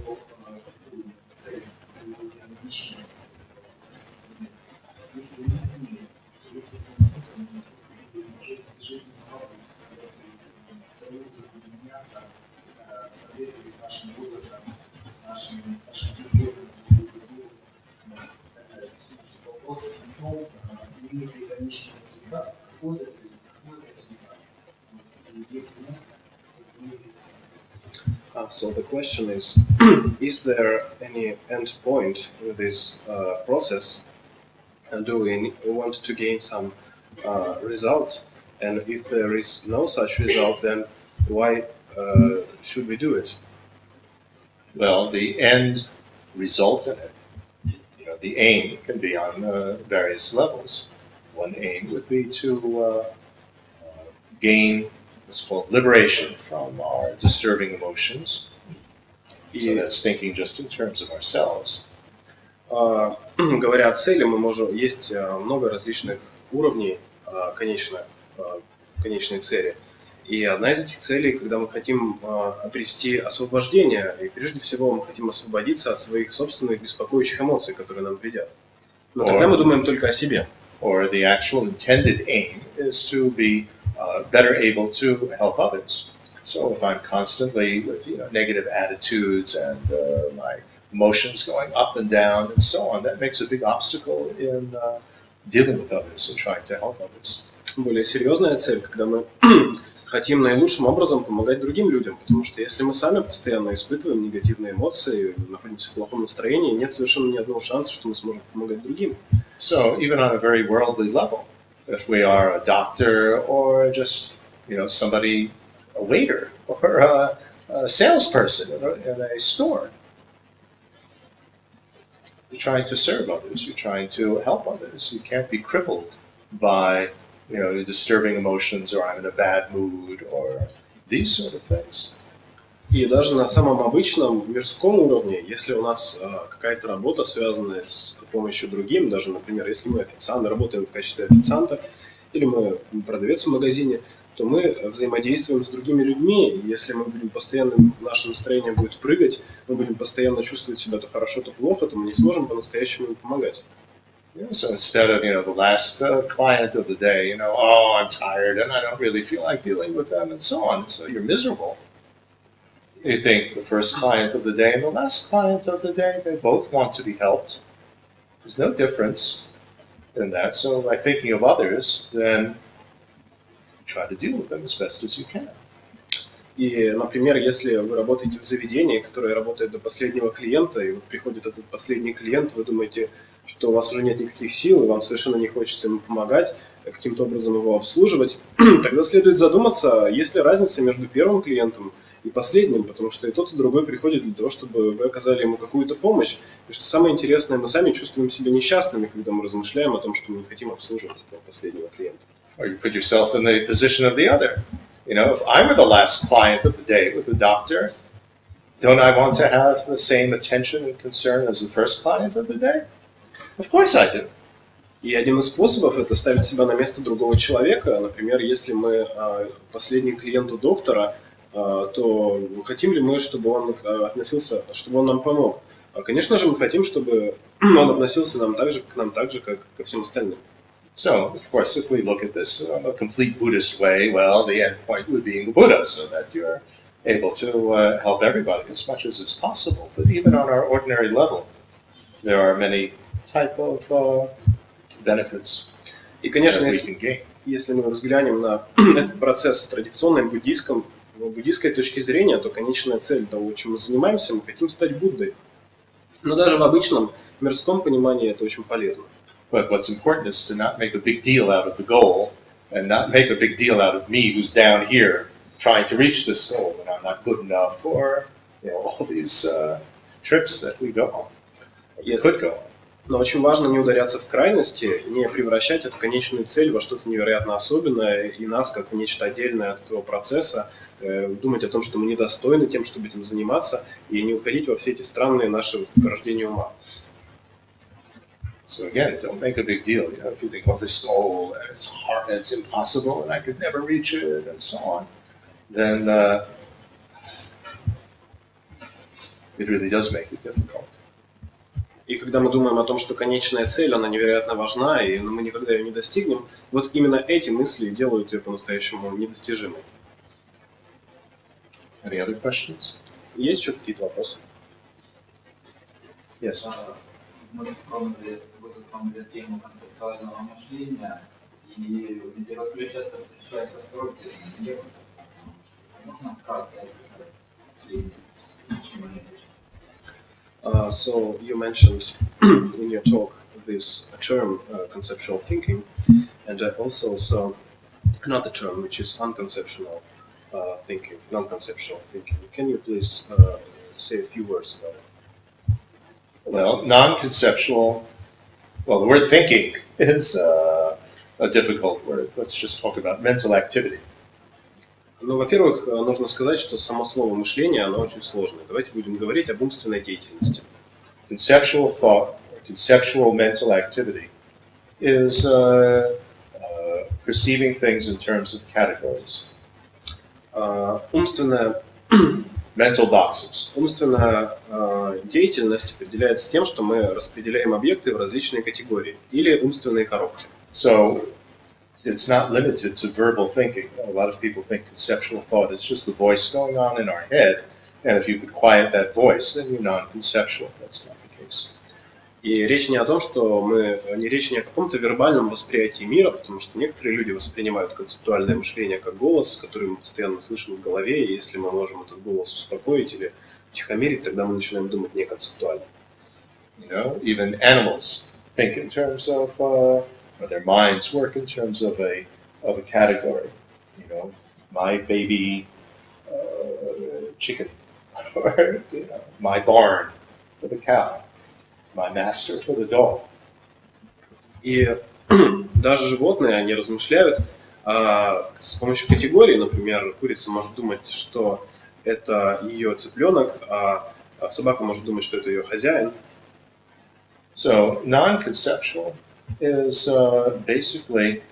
по целям ставим назначение процесса, если мы не умеем, если мы смысл жизни самого целью меняться в соответствии с нашим возрастом, с нашим интересом, вопрос в том, имеет ли конечный результат, какой-то результат. Если нет, то имеет ли смысл. So the question is there any end point with this process? And do we want to gain some result? And if there is no such result, then why should we do it? Well, the end result in it, the aim can be on various levels. One aim would be to gain what's called liberation from our disturbing emotions. So that's thinking just in terms of ourselves. Говоря о цели, есть много различных уровней конечной цели. И одна из этих целей, когда мы хотим обрести освобождение, и прежде всего мы хотим освободиться от своих собственных беспокоящих эмоций, которые нам вредят. Но тогда мы думаем только о себе. Or the actual intended aim is to be better able to help others. So if I'm constantly with negative attitudes and my emotions going up and down and so on, that makes a big obstacle in dealing with others and trying to help others. Более серьезная цель, когда мы хотим наилучшим образом помогать другим людям, потому что если мы сами постоянно испытываем негативные эмоции, находимся в плохом настроении, нет совершенно ни одного шанса, что мы сможем помогать другим. So even on a very worldly level, if we are a doctor or just somebody, a waiter or a salesperson in a store, you're trying to serve others, you're trying to help others. You can't be crippled by disturbing emotions, or I'm in a bad mood, or these sort of things. И даже на самом обычном мирском уровне, если у нас какая-то работа, связанная с помощью другим, даже, например, если мы официанты, работаем в качестве официанта, или мы продавец в магазине, то мы взаимодействуем с другими людьми. И если мы будем постоянно, наше настроение будет прыгать, мы будем постоянно чувствовать себя то хорошо, то плохо, то мы не сможем по-настоящему им помогать. So instead of the last client of the day, oh, I'm tired and I don't really feel like dealing with them and so on, so you're miserable. You think the first client of the day and the last client of the day, they both want to be helped. There's no difference in that. So by thinking of others, then try to deal with them as best as you can. И, например, если вы работаете в заведении, которое работает до последнего клиента, и вот приходит этот последний клиент, вы думаете, что у вас уже нет никаких сил, и вам совершенно не хочется ему помогать, каким-то образом его обслуживать, тогда следует задуматься, есть ли разница между первым клиентом и последним, потому что и тот, и другой приходит для того, чтобы вы оказали ему какую-то помощь. И что самое интересное, мы сами чувствуем себя несчастными, когда мы размышляем о том, что мы не хотим обслуживать этого последнего клиента. Or you put yourself in the position of the other. If I were the last client of the day with the doctor, don't I want to have the same attention and concern as the first client of the day? Of course I do. И один из способов – это ставить себя на место другого человека. Например, если мы последний клиент у доктора, то хотим ли мы, чтобы он относился, чтобы он нам помог? Конечно же, мы хотим, чтобы он относился к нам так же, как ко всем остальным. So, of course, if we look at this in a complete Buddhist way, well, the end point would be Buddha, so that you're able to help everybody as much as is possible. But even on our ordinary level, there are many type of benefits И, конечно, that we can gain. если мы взглянем на этот процесс с традиционной буддийской точки зрения, то конечная цель того, чем мы занимаемся, мы хотим стать Буддой. Но даже в обычном мирском понимании это очень полезно. But what's important is to not make a big deal out of the goal and not make a big deal out of me who's down here trying to reach this goal and I'm not good enough for all these trips that we go on, or we could go on. Но очень важно не ударяться в крайности, не превращать эту конечную цель во что-то невероятно особенное и нас как нечто отдельное от этого процесса, думать о том, что мы недостойны тем, чтобы этим заниматься, и не уходить во все эти странные наши порождения ума. So again, don't make a big deal. If you think, this goal, and it's hard, and it's impossible, and I could never reach it, and so on, then it really does make it difficult. И когда мы думаем о том, что конечная цель, она невероятно важна, и мы никогда ее не достигнем, вот именно эти мысли делают ее по-настоящему недостижимой. Any other questions? Есть еще какие-то вопросы? Yes. Мы затронули тему концептуального мышления, и в литературе часто встречается второй термин – неврос. Можно вкратце описать следующее? ничего не лишь. So you mentioned in your talk this term conceptual thinking, and I also saw another term which is unconceptual thinking, non-conceptual thinking. Can you please say a few words about it? Well, non-conceptual, well, the word thinking is a difficult word. Let's just talk about mental activity. Ну, во-первых, нужно сказать, что само слово мышление, оно очень сложное. Давайте будем говорить об умственной деятельности. Conceptual thought, or conceptual mental activity is perceiving things in terms of categories. Умственная Mental boxes. Умственная деятельность определяется тем, что мы распределяем объекты в различные категории или умственные коробки. So it's not limited to verbal thinking. A lot of people think conceptual thought is just the voice going on in our head, and if you could quiet that voice, then you're non-conceptual. That's not the case. И речь не о том, что речь не о каком-то вербальном восприятии мира, потому что некоторые люди воспринимают концептуальное мышление как голос, который мы постоянно слышим в голове, и если мы можем этот голос успокоить или утихомирить, тогда мы начинаем думать не концептуально. You know, even animals think in terms of, or their minds work in terms of a category. You know, my baby chicken, or you know, my barn for the cow. My master for the dog. И даже животные, они размышляют с помощью категорий. Например, курица может думать, что это ее цыпленок, а собака может думать, что это ее хозяин. So non-conceptual is basically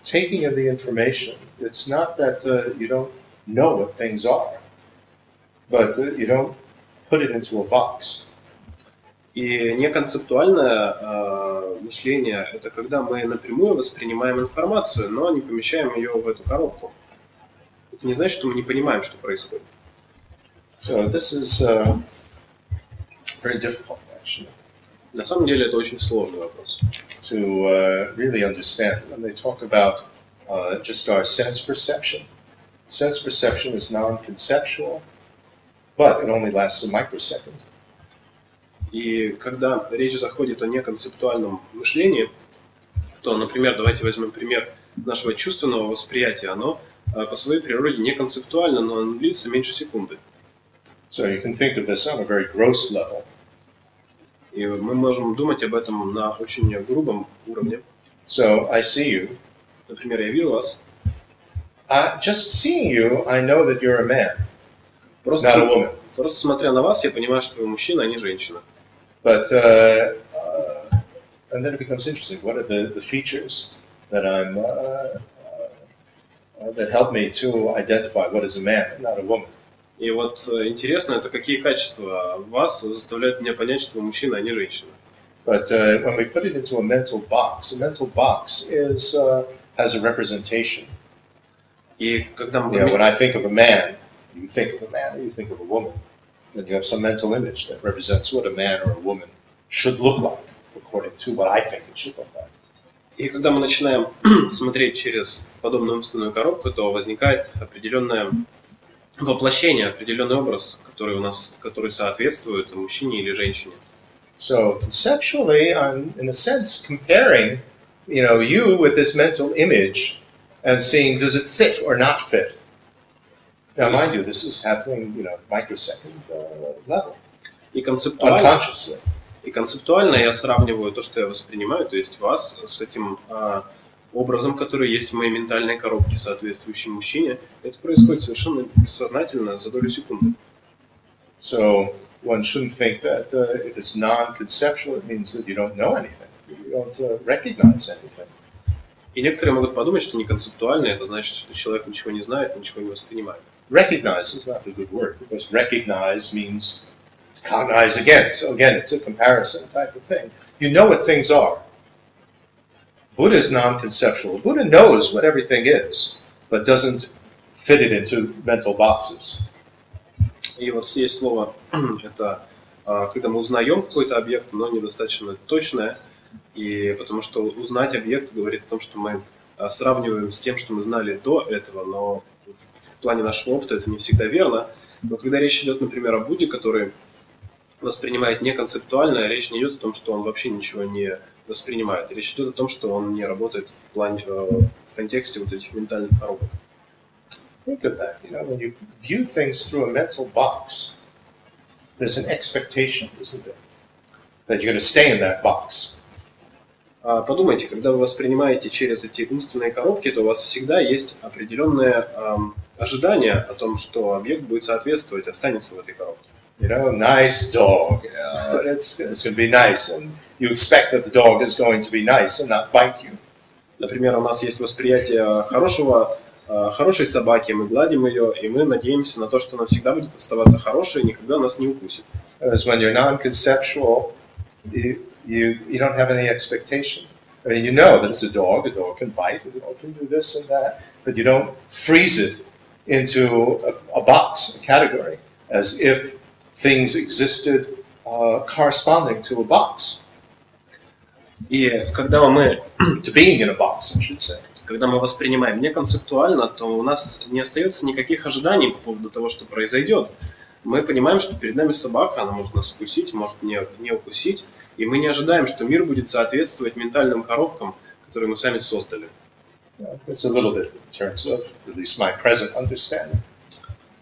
taking in the information. It's not that you don't know what things are, but you don't put it into a box. И неконцептуальное мышление – это когда мы напрямую воспринимаем информацию, но не помещаем ее в эту коробку. Это не значит, что мы не понимаем, что происходит. So this is very difficult, actually. На самом деле это очень сложный вопрос. To really understand. When they talk about just our sense perception is non-conceptual, but it only lasts a microsecond. И когда речь заходит о неконцептуальном мышлении, то, например, давайте возьмем пример нашего чувственного восприятия. Оно по своей природе не концептуально, но оно длится меньше секунды. So you can think of this on a very gross level. И мы можем думать об этом на очень грубом уровне. So I see you. Например, я вижу вас. Just seeing you, I know that you're a man, not a woman. Просто смотря на вас, я понимаю, что вы мужчина, а не женщина. But and then it becomes interesting. What are the features that that help me to identify what is a man and not a woman? И вот интересно, это какие качества вас заставляют меня понять, что вы мужчина, а не женщина. But when we put it into a mental box is has a representation. И когда мы When I think of a man, you think of a man or you think of a woman. Then you have some mental image that represents what a man or a woman should look like, according to what I think it should look like. И когда мы начинаем смотреть через подобную умственную коробку, то возникает определенное воплощение, определенный образ, который соответствует мужчине или женщине. So conceptually, I'm in a sense comparing, you with this mental image and seeing does it fit or not fit. Now, mind you, this is happening, microsecond level, unconsciously. И концептуально я сравниваю то, что я воспринимаю, то есть вас с этим образом, который есть в моей ментальной коробке, соответствующей мужчине. Это происходит совершенно бессознательно за долю секунды. So one shouldn't think that if it's non-conceptual, it means that you don't know anything, you don't recognize anything. И некоторые могут подумать, что неконцептуально это значит, что человек ничего не знает, ничего не воспринимает. Recognize is not the good word, because recognize means to cognize again. So again, it's a comparison type of thing. You know what things are. Buddha is non-conceptual. Buddha knows what everything is, but doesn't fit it into mental boxes. И вот есть слово, это когда мы узнаем какой-то объект, но недостаточно точное, и потому что узнать объект говорит о том, что мы сравниваем с тем, что мы знали до этого, но в плане нашего опыта это не всегда верно. Но когда речь идет, например, о Будде, который воспринимает не концептуально, речь не идет о том, что он вообще ничего не воспринимает. Речь идет о том, что он не работает в контексте вот этих ментальных коробок. Think of that. When you view things through a mental box, there's an expectation, isn't there, that you're going to stay in that box. Подумайте, когда вы воспринимаете через эти умственные коробки, то у вас всегда есть определенное ожидание о том, что объект будет соответствовать, останется в этой коробке. Nice dog. It's going to be nice, and you expect that the dog is going to be nice and not bite you. Например, у нас есть восприятие хорошей собаки, мы гладим ее, и мы надеемся на то, что она всегда будет оставаться хорошей и никогда нас не укусит. Whereas when you're non-conceptual, you don't have any expectation. I mean, you know that it's a dog can bite, a dog can do this and that, but you don't freeze it into a box, a category, as if things existed corresponding to a box. И когда мы to being in a box, I should say. Когда мы воспринимаем не концептуально, то у нас не остается никаких ожиданий по поводу того, что произойдет. Мы понимаем, что перед нами собака, она может нас укусить, может не укусить, и мы не ожидаем, что мир будет соответствовать ментальным коробкам, которые мы сами создали. It's a little bit in terms of at least my present understanding.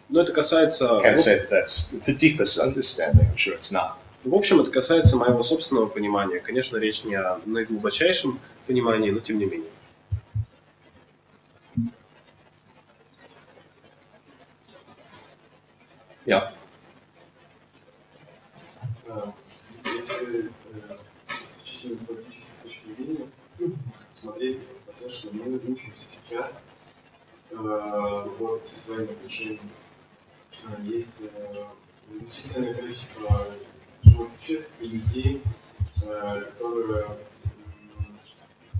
Но это касается... Can't say that that's the deepest understanding. I'm sure it's not. В общем, это касается моего собственного понимания. Конечно, речь не о наиглубочайшем понимании, но тем не менее. Yeah. Если исключительно с практической точки зрения смотреть на процесс, что мы учимся сейчас вот со своим отношением, есть бесчисленное количество живых существ и людей, которые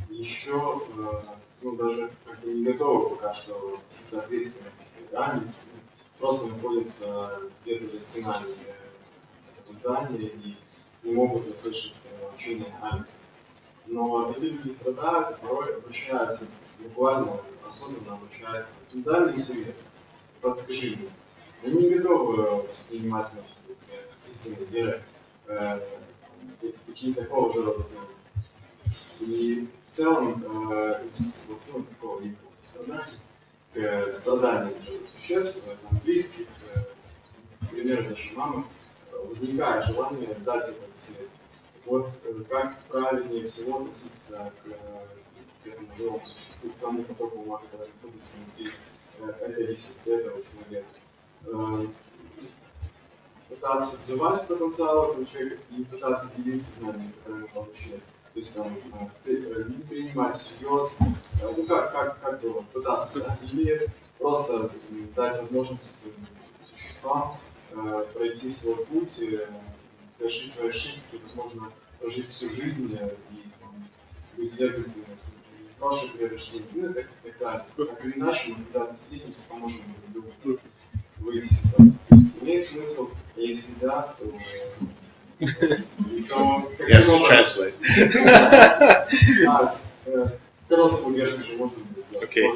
еще даже как бы не готовы пока что соответствовать себе, да, они просто находятся где-то за стенами этого здания и не могут услышать учение Алекса. Но эти люди страдают и порой обращаются, буквально осознанно обращаются за дальний совет. Подскажи мне. Они не готовы воспринимать, может быть, с истинной верой такие такого же рода знания. И в целом из такого некого сострадания к страданиям живых существ, близких, например, нашей мамы, возникает желание дать этот свет. Вот как правильнее всего относиться к этому живому существу, к тому потоку ума, который находится внутри этой личности, этого человека. Пытаться взывать потенциал этого человека и пытаться делиться знаниями, которые мы получили. То есть там не принимать всерьез, как было, пытаться, да? Или просто дать возможность этим существам пройти свой путь, совершить свои ошибки, возможно, прожить всю жизнь и быть вергнутыми в прошлое перерождение. И так далее. Так или иначе, мы когда встретимся, поможем друг другу выйти из ситуации. То есть имеет смысл, а если да, то... Yes, to translate. Короткую версию же можно сделать. Окей.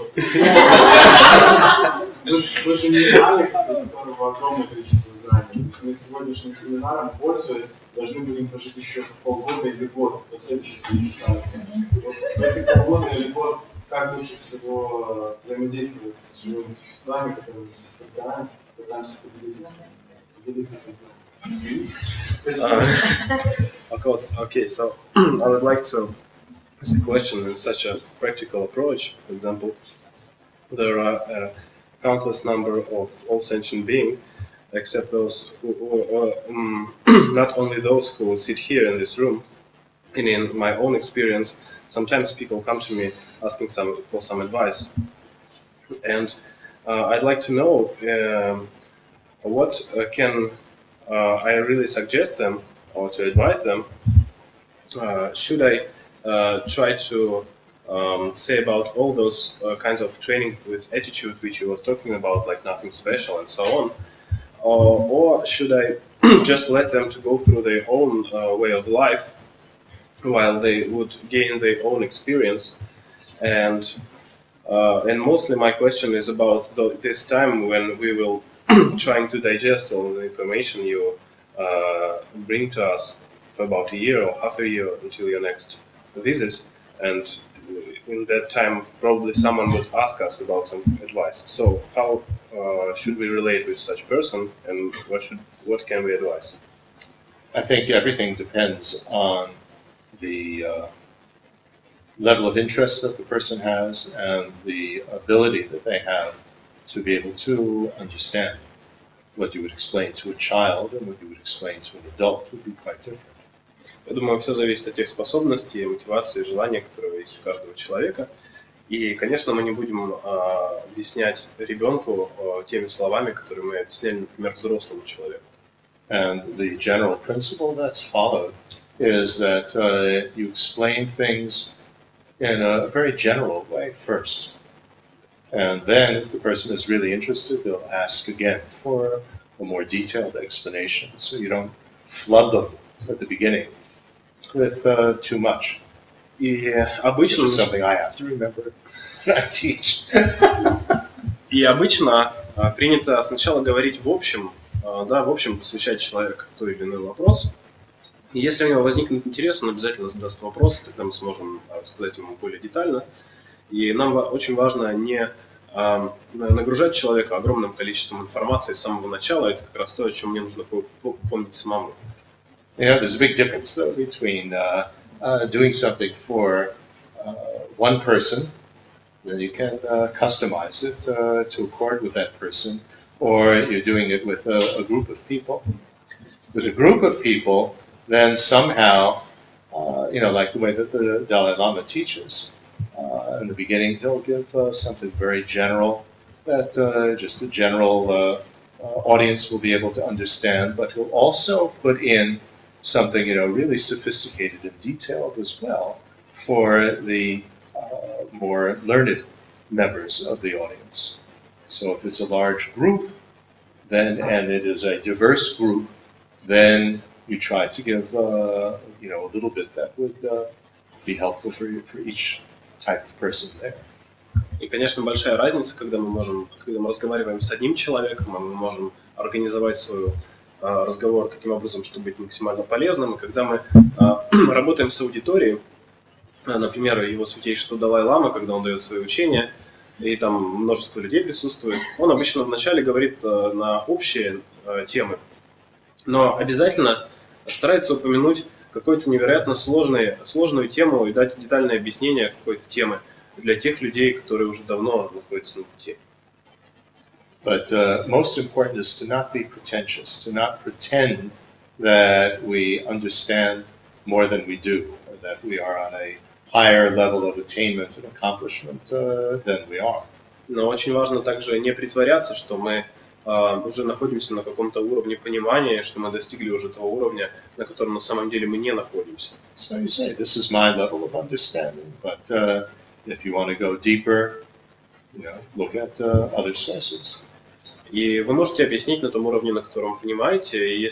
Вы же не Алекс, у которого огромное количество знаний. Мы сегодняшним семинаром, пользуясь, должны будем прожить еще полгода или год до следующей встречи с Алексом. Вот эти полгода или год, как лучше всего взаимодействовать с живыми существами, которые мы создаем, пытаемся поделиться этим знанием. Okay, so I would like to ask a question in such a practical approach. For example, there are a countless number of all sentient beings, except those who not only those who sit here in this room. And in my own experience, sometimes people come to me asking for some advice, and I'd like to know what can I really suggest them or to advise them. Should I try to say about all those kinds of training with attitude which you was talking about, like nothing special and so on, or should I just let them to go through their own way of life while they would gain their own experience? And mostly my question is about this time when we will trying to digest all the information you bring to us for about a year or half a year until your next visit, and in that time probably someone would ask us about some advice. So how should we relate with such person, and what can we advise? I think everything depends on the level of interest that the person has and the ability that they have to be able to understand. What you would explain to a child and what you would explain to an adult would be quite different. Я думаю, все зависит от тех способностей, мотивации, желания, которые есть у каждого человека. И, конечно, мы не будем объяснять ребенку теми словами, которые мы объясняли, например, взрослому человеку. And the general principle that's followed is that you explain things in a very general way first. And then, if the person is really interested, they'll ask again for a more detailed explanation. So you don't flood them at the beginning with too much. И Which обычно, is something I have to remember when I teach. принято сначала говорить в общем, в общем посвящать человека в той или иной вопрос. И если у него возникнет интерес, он обязательно задаст вопрос, тогда мы сможем рассказать ему более детально. И нам очень важно не нагружать человека огромным количеством информации с самого начала. Это как раз то, о чем мне нужно помнить самому. There's a big difference, though, between doing something for one person, then you can customize it to accord with that person, or you're doing it with a group of people. With a group of people, then somehow, like the way that the Dalai Lama teaches, in the beginning he'll give something very general that just the general audience will be able to understand, but he'll also put in something really sophisticated and detailed as well for the more learned members of the audience. So if it's a large group, then and it is a diverse group, then you try to give a little bit that would be helpful for each type of person there. И, конечно, большая разница, когда мы разговариваем с одним человеком, мы можем организовать свой разговор таким образом, чтобы быть максимально полезным. И когда мы работаем с аудиторией, например, его святейшество Далай-лама, когда он дает свои учения, и там множество людей присутствует, он обычно вначале говорит на общие темы, но обязательно старается упомянуть какую-то невероятно сложную тему и дать детальное объяснение какой-то темы для тех людей, которые уже давно находятся на пути. But most important is to not be pretentious, to not pretend that we understand more than we do, or that we are on a higher level of attainment and accomplishment than we are. Но очень важно также не притворяться, что мы уже находимся на каком-то уровне понимания, что мы достигли уже того уровня, на котором на самом деле мы не находимся. So you say, this is my level of understanding, but if you want to go deeper, look at other sources. И вы можете объяснить на том уровне, на котором понимаете, и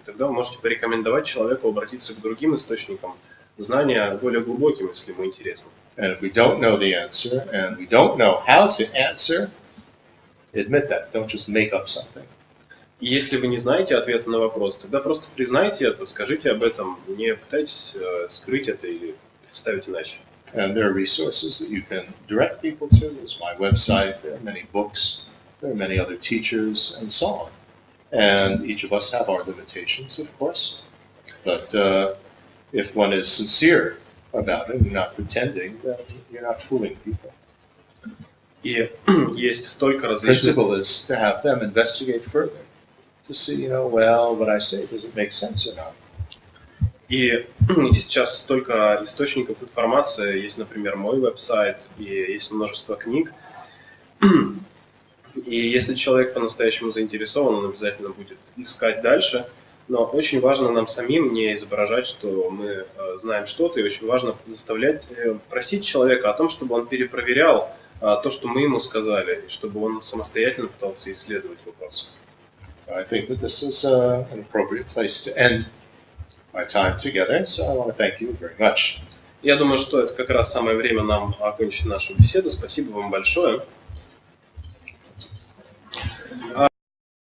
тогда вы можете порекомендовать человеку обратиться к другим источникам знания, более глубоким, если ему интересно. And if we don't know the answer, and we don't know how to answer, admit that. Don't just make up something. И если вы не знаете ответа на вопрос, тогда просто признайте это, скажите об этом, не пытайтесь скрыть это или представить иначе. And there are resources that you can direct people to. There's my website, there are many books, there are many other teachers, and so on. And each of us have our limitations, of course. But if one is sincere about it and not pretending, then you're not fooling people. И есть столько различных... Principle is to have them investigate further, to see, what I say, does it make sense or not? И сейчас столько источников информации, есть, например, мой веб-сайт, и есть множество книг. И если человек по-настоящему заинтересован, он обязательно будет искать дальше. Но очень важно нам самим не изображать, что мы знаем что-то, и очень важно просить человека о том, чтобы он перепроверял то, что мы ему сказали, и чтобы он самостоятельно пытался исследовать вопрос. I think that this is an appropriate place to end our time together, so I want to thank you very much. Я думаю, что это как раз самое время нам окончить нашу беседу. Спасибо вам большое.